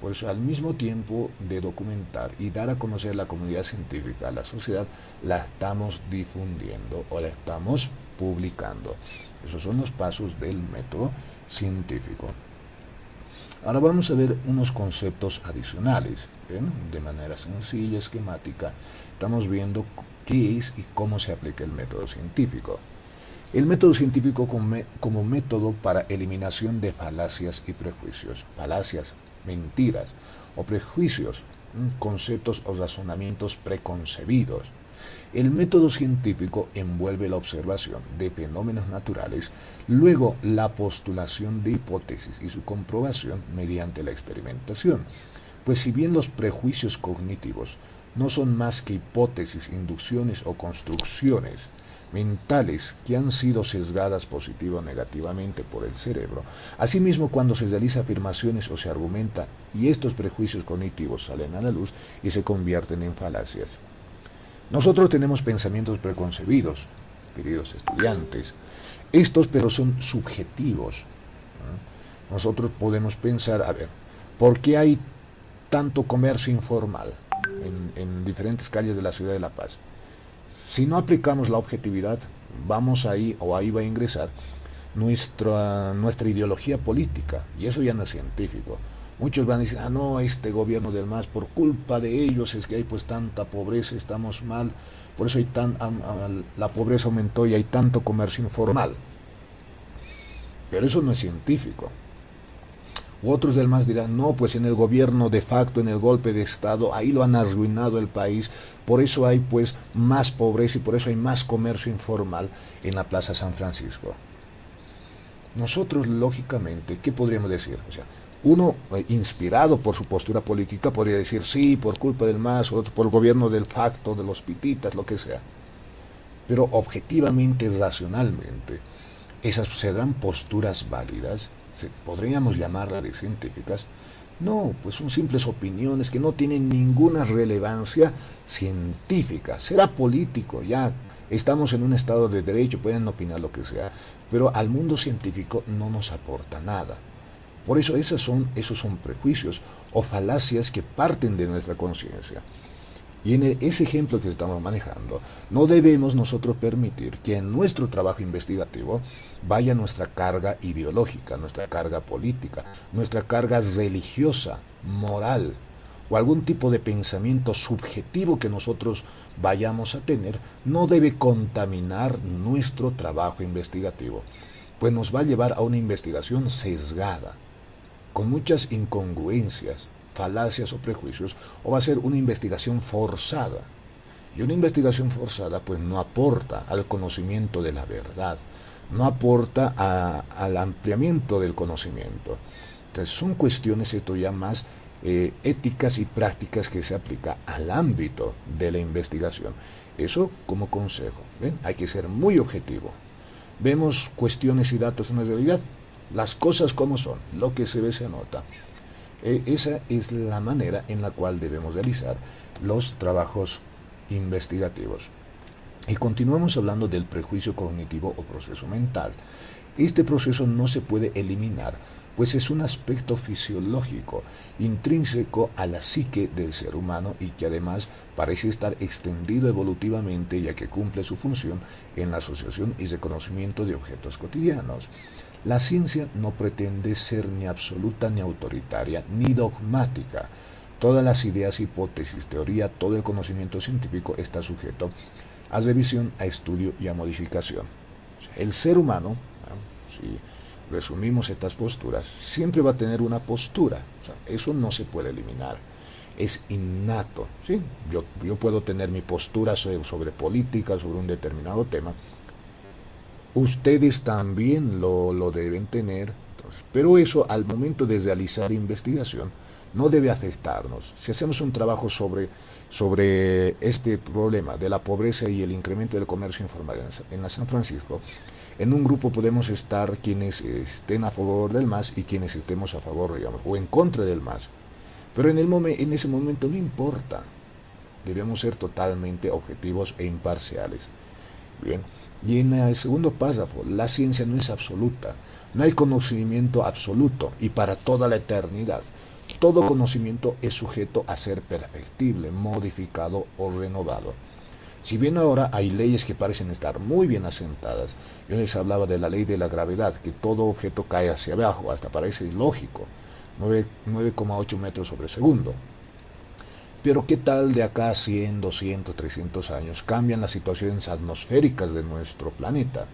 Por eso, al mismo tiempo de documentar y dar a conocer la comunidad científica a la sociedad, la estamos difundiendo o la estamos publicando. Esos son los pasos del método científico. Ahora vamos a ver unos conceptos adicionales, ¿bien? De manera sencilla, esquemática. Estamos viendo qué es y cómo se aplica el método científico. El método científico como método para eliminación de falacias y prejuicios. Falacias, mentiras o prejuicios, conceptos o razonamientos preconcebidos. El método científico envuelve la observación de fenómenos naturales, luego la postulación de hipótesis y su comprobación mediante la experimentación. Pues si bien los prejuicios cognitivos no son más que hipótesis, inducciones o construcciones mentales que han sido sesgadas positiva o negativamente por el cerebro. Asimismo, cuando se realiza afirmaciones o se argumenta y estos prejuicios cognitivos salen a la luz y se convierten en falacias. Nosotros tenemos pensamientos preconcebidos, queridos estudiantes. Estos pero son subjetivos. Nosotros podemos pensar, a ver, ¿por qué hay tanto comercio informal en diferentes calles de la ciudad de La Paz? Si no aplicamos la objetividad, vamos ahí o ahí va a ingresar nuestra ideología política, y eso ya no es científico. Muchos van a decir, no, este gobierno del MAS, por culpa de ellos es que hay pues tanta pobreza, estamos mal, por eso la pobreza aumentó y hay tanto comercio informal. Pero eso no es científico. U otros del MAS dirán, no, pues en el gobierno de facto, en el golpe de Estado, ahí lo han arruinado el país, por eso hay pues más pobreza y por eso hay más comercio informal en la Plaza San Francisco. Nosotros, lógicamente, ¿qué podríamos decir? O sea, uno, inspirado por su postura política, podría decir, sí, por culpa del MAS, otro por el gobierno del facto, de los pititas, lo que sea. Pero objetivamente, racionalmente, ¿esas serán posturas válidas? ¿Podríamos llamarlas de científicas? No, pues son simples opiniones que no tienen ninguna relevancia científica. Será político, ya estamos en un estado de derecho, pueden opinar lo que sea, pero al mundo científico no nos aporta nada. Por eso esos son prejuicios o falacias que parten de nuestra conciencia. Y en ese ejemplo que estamos manejando, no debemos nosotros permitir que en nuestro trabajo investigativo vaya nuestra carga ideológica, nuestra carga política, nuestra carga religiosa, moral, o algún tipo de pensamiento subjetivo que nosotros vayamos a tener, no debe contaminar nuestro trabajo investigativo, pues nos va a llevar a una investigación sesgada, con muchas incongruencias, falacias o prejuicios, o va a ser una investigación forzada. Y una investigación forzada pues no aporta al conocimiento de la verdad, no aporta al ampliamiento del conocimiento. Entonces son cuestiones esto ya más éticas y prácticas que se aplica al ámbito de la investigación. Eso como consejo. ¿Ven? Hay que ser muy objetivo. Vemos cuestiones y datos en la realidad, las cosas como son, lo que se ve se anota. Esa es la manera en la cual debemos realizar los trabajos investigativos. Y continuamos hablando del prejuicio cognitivo o proceso mental. Este proceso no se puede eliminar, pues es un aspecto fisiológico, intrínseco a la psique del ser humano y que además parece estar extendido evolutivamente ya que cumple su función en la asociación y reconocimiento de objetos cotidianos. La ciencia no pretende ser ni absoluta ni autoritaria ni dogmática. Todas las ideas, hipótesis, teoría, todo el conocimiento científico está sujeto a revisión, a estudio y a modificación. El ser humano, si resumimos estas posturas, siempre va a tener una postura. Eso no se puede eliminar. Es innato. ¿Sí? Yo puedo tener mi postura sobre política, sobre un determinado tema. Ustedes también lo deben tener. Entonces, pero eso al momento de realizar investigación no debe afectarnos. Si hacemos un trabajo sobre este problema de la pobreza y el incremento del comercio informal en la San Francisco, en un grupo podemos estar quienes estén a favor del MAS y quienes estemos a favor, digamos, o en contra del MAS. Pero en ese momento no importa. Debemos ser totalmente objetivos e imparciales. Bien. Y en el segundo párrafo, la ciencia no es absoluta. No hay conocimiento absoluto y para toda la eternidad. Todo conocimiento es sujeto a ser perfectible, modificado o renovado. Si bien ahora hay leyes que parecen estar muy bien asentadas, yo les hablaba de la ley de la gravedad, que todo objeto cae hacia abajo, hasta parece ilógico, 9,8 metros sobre segundo. Pero ¿qué tal de acá a 100, 200, 300 años? Cambian las situaciones atmosféricas de nuestro planeta.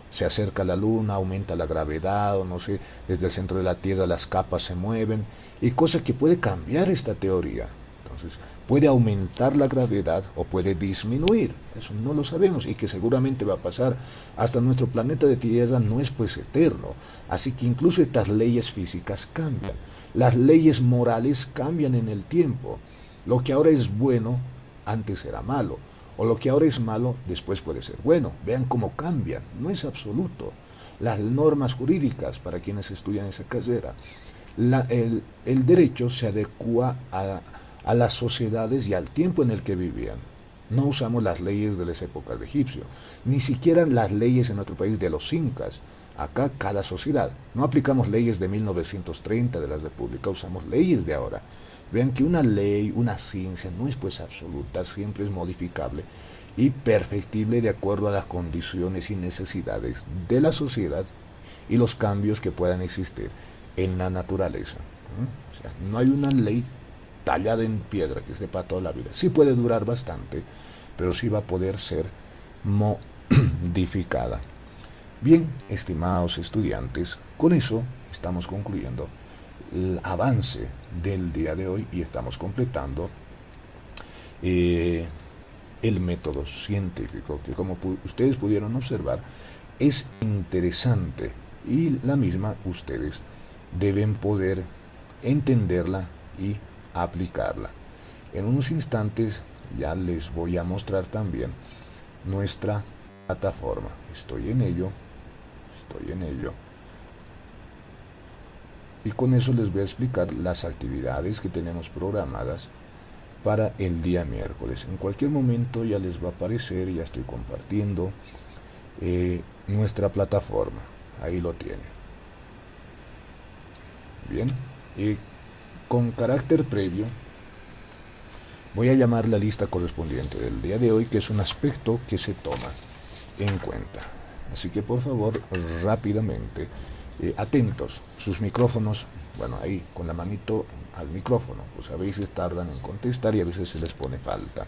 Se acerca la luna, aumenta la gravedad, o no sé, desde el centro de la Tierra las capas se mueven, y cosa que puede cambiar esta teoría. Entonces, puede aumentar la gravedad o puede disminuir, eso no lo sabemos, y que seguramente va a pasar. Hasta nuestro planeta de Tierra no es pues eterno, así que incluso estas leyes físicas cambian. Las leyes morales cambian en el tiempo. Lo que ahora es bueno, antes era malo. O lo que ahora es malo, después puede ser bueno. Vean cómo cambian. No es absoluto. Las normas jurídicas, para quienes estudian esa carrera, el derecho se adecua a las sociedades y al tiempo en el que vivían. No usamos las leyes de las épocas de Egipcio, ni siquiera las leyes en otro país de los incas. Acá cada sociedad. No aplicamos leyes de 1930 de la República, usamos leyes de ahora. Vean que una ley, una ciencia no es pues absoluta, siempre es modificable y perfectible de acuerdo a las condiciones y necesidades de la sociedad y los cambios que puedan existir en la naturaleza. O sea, no hay una ley tallada en piedra que esté para toda la vida. Sí puede durar bastante, pero sí va a poder ser modificada. Bien, estimados estudiantes, con eso estamos concluyendo el avance del día de hoy y estamos completando el método científico que, como ustedes pudieron observar, es interesante y la misma ustedes deben poder entenderla y aplicarla. En unos instantes ya les voy a mostrar también nuestra plataforma. Estoy en ello. Y con eso les voy a explicar las actividades que tenemos programadas para el día miércoles. En cualquier momento ya les va a aparecer, ya estoy compartiendo nuestra plataforma. Ahí lo tienen. Bien, y con carácter previo voy a llamar la lista correspondiente del día de hoy, que es un aspecto que se toma en cuenta. Así que por favor, rápidamente, atentos, sus micrófonos, bueno, ahí con la manito al micrófono, pues a veces tardan en contestar y a veces se les pone falta.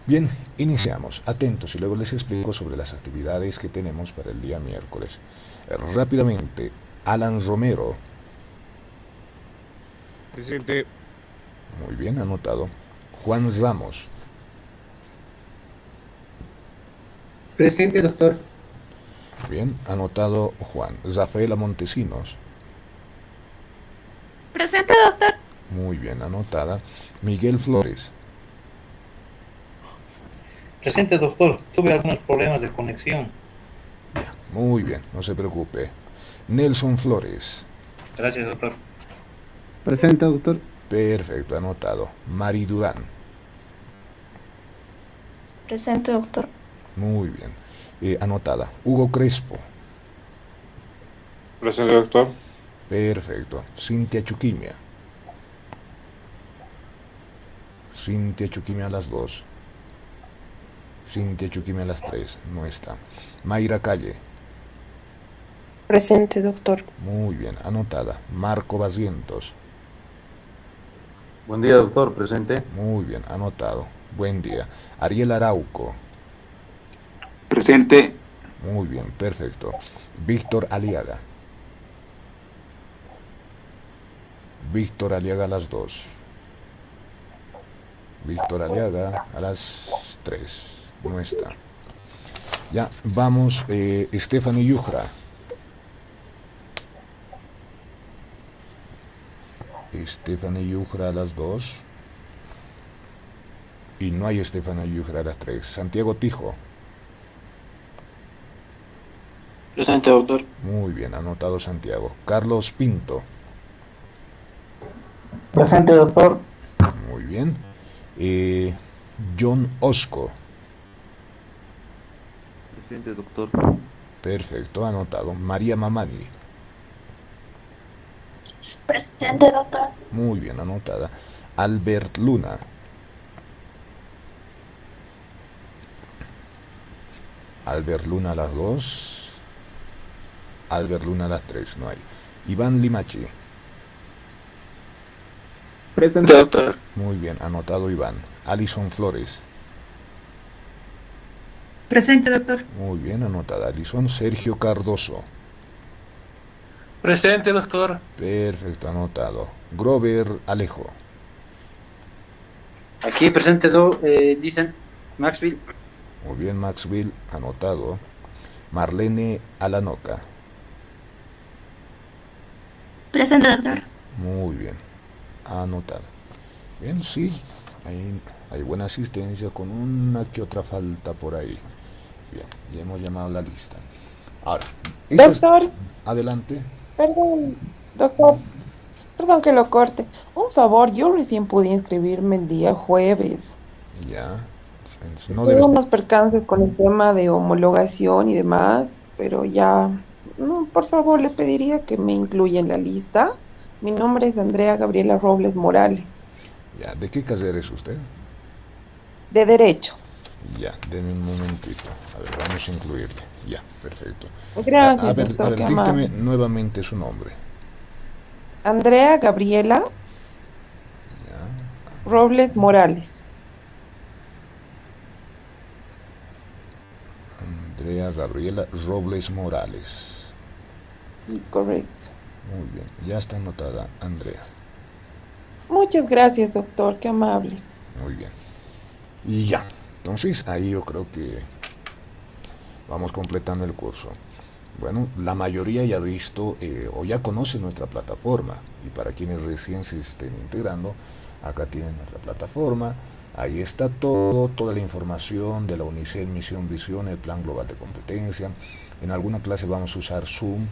Bien, iniciamos, atentos y luego les explico sobre las actividades que tenemos para el día miércoles. Rápidamente, Alan Romero. Presente. Muy bien, anotado. Juan Ramos. Presente, doctor. Bien, anotado Juan. Rafaela Montesinos. Presente, doctor. Muy bien, anotada. Miguel Flores. Presente, doctor. Tuve algunos problemas de conexión. Muy bien, no se preocupe. Nelson Flores. Gracias, doctor. Presente, doctor. Perfecto, anotado. Mari Durán. Presente, doctor. Muy bien. Anotada. Hugo Crespo. Presente, doctor. Perfecto. Cintia Chuquimia. Cintia Chuquimia a las 2. Cintia Chuquimia a las 3. No está. Mayra Calle. Presente, doctor. Muy bien, anotada. Marco Basientos. Buen día, doctor. Presente. Muy bien, anotado. Buen día. Ariel Arauco. Presente. Muy bien, perfecto. Víctor Aliaga. Víctor Aliaga a las 2. Víctor Aliaga a las 3. No está. Ya, vamos. Stephanie Yujra. Stephanie Yujra a las 2. Y no hay Stephanie Yujra a las 3. Santiago Tijo. Presente, doctor. Muy bien, anotado Santiago. Carlos Pinto. Presente, doctor. Muy bien. John Osco. Presente, doctor. Perfecto, anotado. María Mamani. Presente, doctor. Muy bien, anotada. Albert Luna. Albert Luna a las 2. Albert Luna a las 3, no hay. Iván Limachi. Presente, doctor. Muy bien, anotado Iván. Alison Flores. Presente, doctor. Muy bien, anotada Alison. Sergio Cardoso. Presente, doctor. Perfecto, anotado. Grover Alejo. Aquí presente, dicen Maxville. Muy bien, Maxville, anotado. Marlene Alanoca. Presente, doctor. Muy bien, anotado. Bien, sí, hay buena asistencia con una que otra falta por ahí. Bien, ya hemos llamado la lista. Ahora, Doctor. Adelante. Perdón, doctor. Perdón que lo corte. Un favor, yo recién pude inscribirme el día jueves. Ya. No Tuve unos percances con el tema de homologación y demás, pero ya, no, por favor, le pediría que me incluya en la lista. Mi nombre es Andrea Gabriela Robles Morales. Ya, ¿de qué carrera es usted? De Derecho. Ya, denme un momentito. A ver, vamos a incluirle. Ya, perfecto. Gracias, doctor, qué dígame amable. nuevamente su nombre. Andrea Gabriela Robles Morales. Andrea Gabriela Robles Morales. Correcto. Muy bien, ya está anotada Andrea. Muchas gracias, doctor, qué amable. Muy bien. Y ya, entonces ahí yo creo que vamos completando el curso. Bueno, la mayoría ya ha visto o ya conoce nuestra plataforma, y para quienes recién se estén integrando, acá tienen nuestra plataforma. Ahí está toda la información de la UNICEF Misión Visión, el Plan Global de Competencia. En alguna clase vamos a usar Zoom,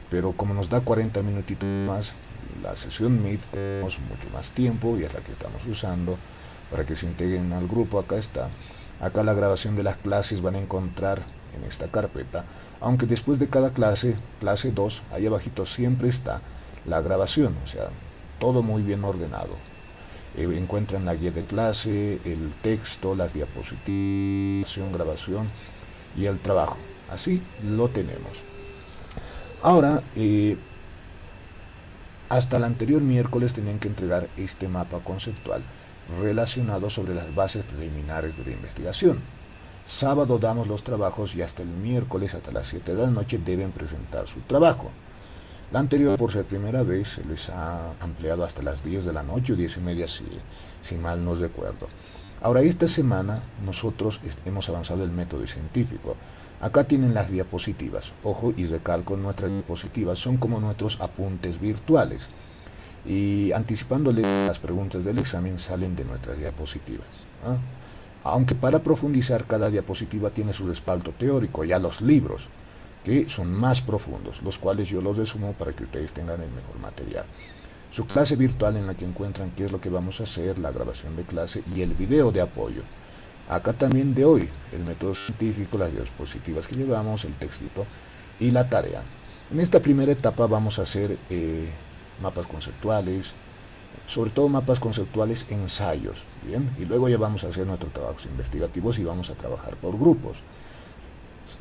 pero como nos da 40 minutitos más, la sesión Meet tenemos mucho más tiempo y es la que estamos usando para que se integren al grupo. Acá está. Acá la grabación de las clases van a encontrar en esta carpeta, aunque después de cada clase, clase 2, ahí abajito siempre está la grabación, o sea, todo muy bien ordenado. Encuentran la guía de clase, el texto, las diapositivas, grabación y el trabajo. Así lo tenemos. Ahora, hasta el anterior miércoles tenían que entregar este mapa conceptual relacionado sobre las bases preliminares de la investigación. Sábado damos los trabajos y hasta el miércoles, hasta las 7 de la noche, deben presentar su trabajo. La anterior, por ser primera vez, se les ha ampliado hasta las 10 de la noche o 10:30, si mal no recuerdo. Ahora, esta semana nosotros hemos avanzado el método científico. Acá tienen las diapositivas. Ojo, y recalco, nuestras diapositivas son como nuestros apuntes virtuales. Y anticipándoles, las preguntas del examen salen de nuestras diapositivas. ¿Ah? Aunque para profundizar, cada diapositiva tiene su respaldo teórico, ya los libros, que son más profundos, los cuales yo los resumo para que ustedes tengan el mejor material. Su clase virtual en la que encuentran qué es lo que vamos a hacer, la grabación de clase y el video de apoyo. Acá también de hoy, el método científico, las diapositivas que llevamos, el textito y la tarea. En esta primera etapa vamos a hacer mapas conceptuales, sobre todo mapas conceptuales, ensayos, ¿bien? Y luego ya vamos a hacer nuestros trabajos investigativos y vamos a trabajar por grupos.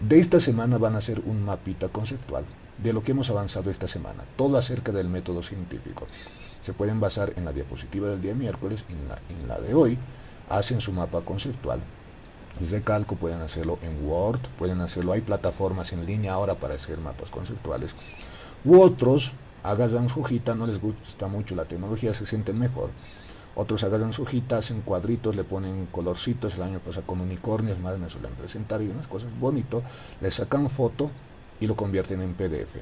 De esta semana van a hacer un mapita conceptual de lo que hemos avanzado esta semana, todo acerca del método científico. Se pueden basar en la diapositiva del día miércoles y en la de hoy. Hacen su mapa conceptual. Recalco, pueden hacerlo en Word, pueden hacerlo, hay plataformas en línea ahora para hacer mapas conceptuales. U otros agarran su hojita, no les gusta mucho la tecnología, se sienten mejor. Otros agarran su hojita, hacen cuadritos, le ponen colorcitos, el año pasado con unicornios, más me suelen presentar y demás cosas, bonito, le sacan foto y lo convierten en PDF.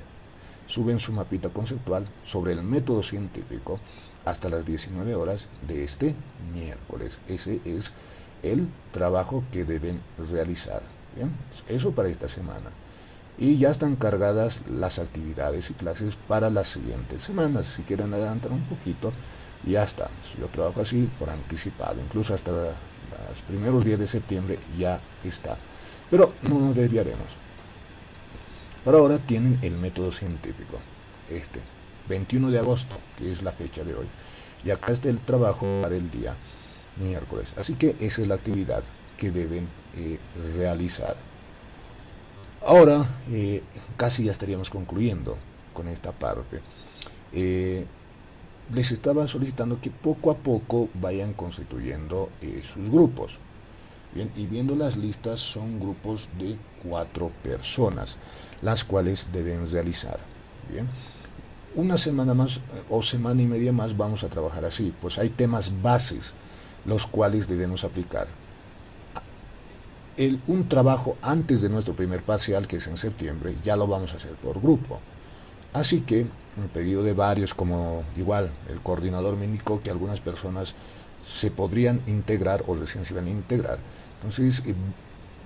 Suben su mapita conceptual sobre el método científico hasta las 19 horas de este miércoles. Ese es el trabajo que deben realizar. Bien, eso para esta semana. Y ya están cargadas las actividades y clases para las siguientes semanas. Si quieren adelantar un poquito, ya está. Yo trabajo así por anticipado, incluso hasta los primeros días de septiembre ya está. Pero no nos desviaremos. Por ahora tienen el método científico, 21 de agosto, que es la fecha de hoy. Y acá está el trabajo para el día miércoles. Así que esa es la actividad que deben realizar. Ahora, casi ya estaríamos concluyendo con esta parte. Les estaba solicitando que poco a poco vayan constituyendo sus grupos. Bien, y viendo las listas, son grupos de 4 personas, las cuales deben realizar. Bien, una semana más o semana y media más vamos a trabajar así, pues hay temas bases los cuales debemos aplicar. Un trabajo antes de nuestro primer parcial, que es en septiembre, ya lo vamos a hacer por grupo. Así que, un pedido de varios, como igual el coordinador me indicó que algunas personas se podrían integrar o recién se van a integrar. Entonces,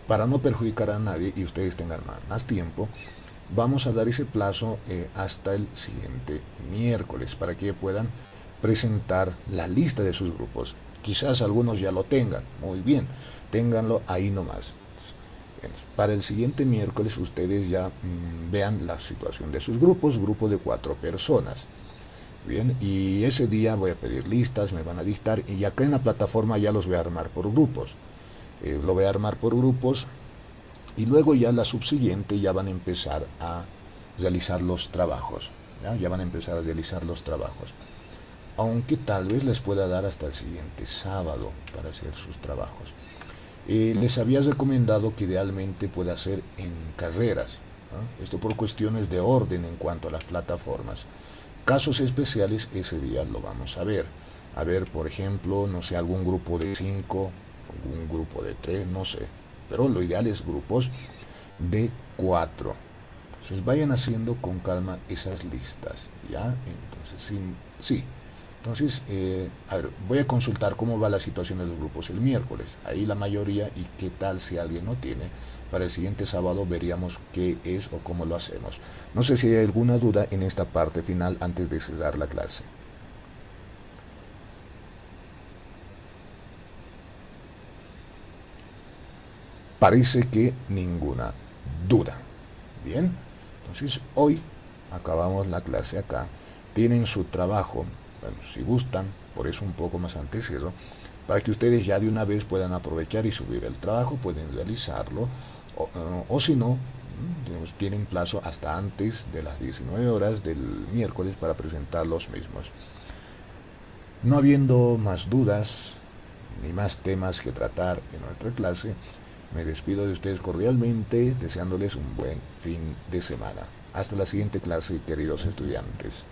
para no perjudicar a nadie y ustedes tengan más tiempo, vamos a dar ese plazo hasta el siguiente miércoles para que puedan presentar la lista de sus grupos. Quizás algunos ya lo tengan, muy bien, ténganlo ahí nomás. Para el siguiente miércoles ustedes ya vean la situación de sus grupos, grupo de 4 personas. Bien, y ese día voy a pedir listas, me van a dictar y acá en la plataforma ya los voy a armar por grupos. Lo voy a armar por grupos y luego ya la subsiguiente ya van a empezar a realizar los trabajos. Ya van a empezar a realizar los trabajos. Aunque tal vez les pueda dar hasta el siguiente sábado para hacer sus trabajos. Les había recomendado que idealmente pueda hacer en carreras, ¿no? Esto por cuestiones de orden en cuanto a las plataformas. Casos especiales ese día lo vamos a ver. A ver, por ejemplo, no sé, algún grupo de 5, algún grupo de 3, no sé. Pero lo ideal es grupos de 4. Entonces vayan haciendo con calma esas listas, ¿ya? Entonces, sí. Entonces, a ver, voy a consultar cómo va la situación de los grupos el miércoles. Ahí la mayoría, y qué tal si alguien no tiene. Para el siguiente sábado veríamos qué es o cómo lo hacemos. No sé si hay alguna duda en esta parte final antes de cerrar la clase. Parece que ninguna duda. Bien, entonces hoy acabamos la clase acá. Tienen su trabajo. Bueno, si gustan, por eso un poco más antes eso, para que ustedes ya de una vez puedan aprovechar y subir el trabajo, pueden realizarlo, o si no, digamos, tienen plazo hasta antes de las 19 horas del miércoles para presentar los mismos. No habiendo más dudas, ni más temas que tratar en nuestra clase, me despido de ustedes cordialmente, deseándoles un buen fin de semana. Hasta la siguiente clase, queridos estudiantes.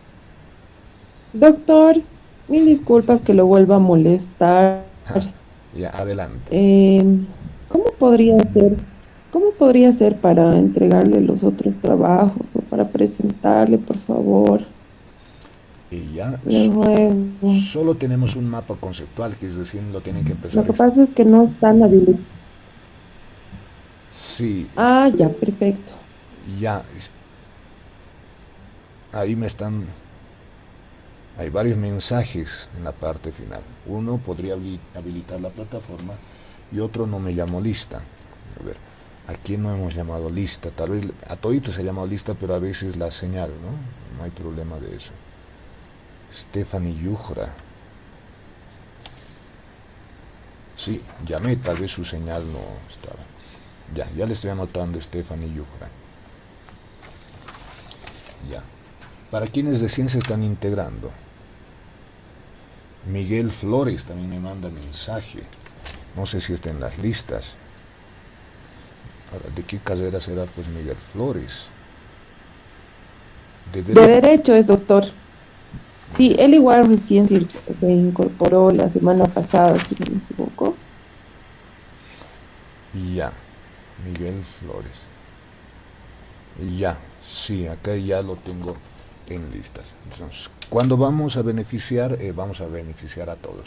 Doctor, mil disculpas que lo vuelva a molestar. Ya, adelante. ¿Cómo podría ser? ¿Cómo podría ser para entregarle los otros trabajos o para presentarle, por favor? Y ya, Le ruego. solo tenemos un mapa conceptual, que es decir, lo tienen que Lo empezar. que pasa es que no están habilitados. Sí, Ah, ya, perfecto. ya, ahí me están. Hay varios mensajes en la parte final. Uno podría habilitar la plataforma y otro no me llamó lista. A ver, ¿a quién no hemos llamado lista? Tal vez a toditos se ha llamado lista, pero a veces la señal, ¿no? No hay problema de eso. Stephanie Yujra. Sí, llamé, tal vez su señal no estaba. Ya le estoy anotando Stephanie Yujra. Ya. ¿Para quienes recién se están integrando? Miguel Flores también me manda mensaje. No sé si está en las listas. Ahora, ¿de qué carrera será pues Miguel Flores? De derecho es doctor. Sí, él igual recién se incorporó la semana pasada, si no me equivoco. Ya, Miguel Flores. Ya, sí, acá ya lo tengo en listas. Entonces, cuando vamos a beneficiar a todos.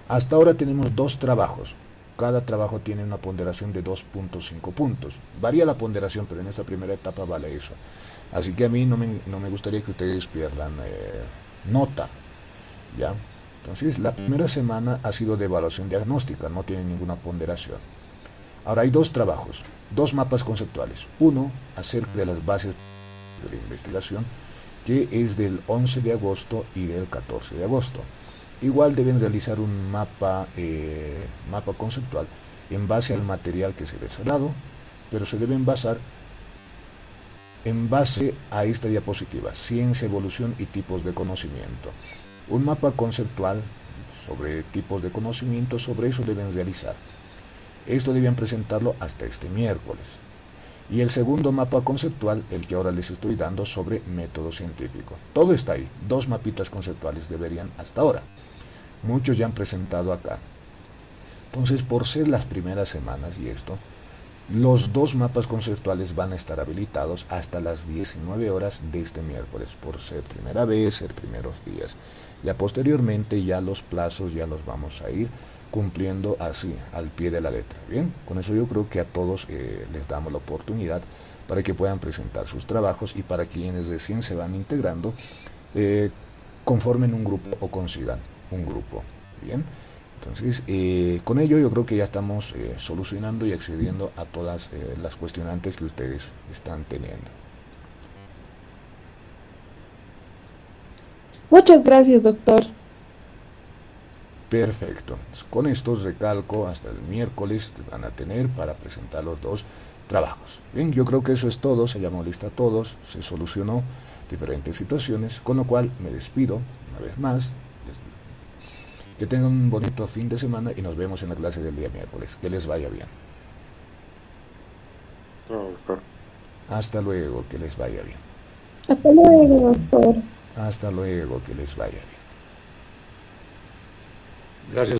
Hasta ahora tenemos 2 trabajos. Cada trabajo tiene una ponderación de 2.5 puntos. Varía la ponderación, pero en esta primera etapa vale eso. Así que a mí no me gustaría que ustedes pierdan nota, ¿ya? Entonces, la primera semana ha sido de evaluación diagnóstica, no tiene ninguna ponderación. Ahora hay 2 trabajos, 2 mapas conceptuales. Uno, acerca de las bases de la investigación, que es del 11 de agosto y del 14 de agosto. Igual deben realizar un mapa conceptual en base al material que se les ha dado, pero se deben basar en base a esta diapositiva, ciencia, evolución y tipos de conocimiento. Un mapa conceptual sobre tipos de conocimiento, sobre eso deben realizar. Esto debían presentarlo hasta este miércoles. Y el segundo mapa conceptual, el que ahora les estoy dando, sobre método científico. Todo está ahí, 2 mapitas conceptuales deberían hasta ahora. Muchos ya han presentado acá. Entonces, por ser las primeras semanas y esto, los 2 mapas conceptuales van a estar habilitados hasta las 19 horas de este miércoles, por ser primera vez, ser primeros días. Ya posteriormente, ya los plazos ya los vamos a ir cumpliendo así, al pie de la letra. Bien, con eso yo creo que a todos les damos la oportunidad para que puedan presentar sus trabajos y para quienes recién se van integrando, conformen un grupo o consigan un grupo. Bien, entonces con ello yo creo que ya estamos solucionando y accediendo a todas las cuestionantes que ustedes están teniendo. Muchas gracias, doctor. Perfecto. Con esto recalco, hasta el miércoles van a tener para presentar los 2 trabajos. Bien, yo creo que eso es todo. Se llamó lista a todos, se solucionó diferentes situaciones, con lo cual me despido una vez más. Que tengan un bonito fin de semana y nos vemos en la clase del día miércoles. Que les vaya bien. Hasta luego, que les vaya bien. Hasta luego, doctor. Hasta luego, que les vaya bien. Gracias.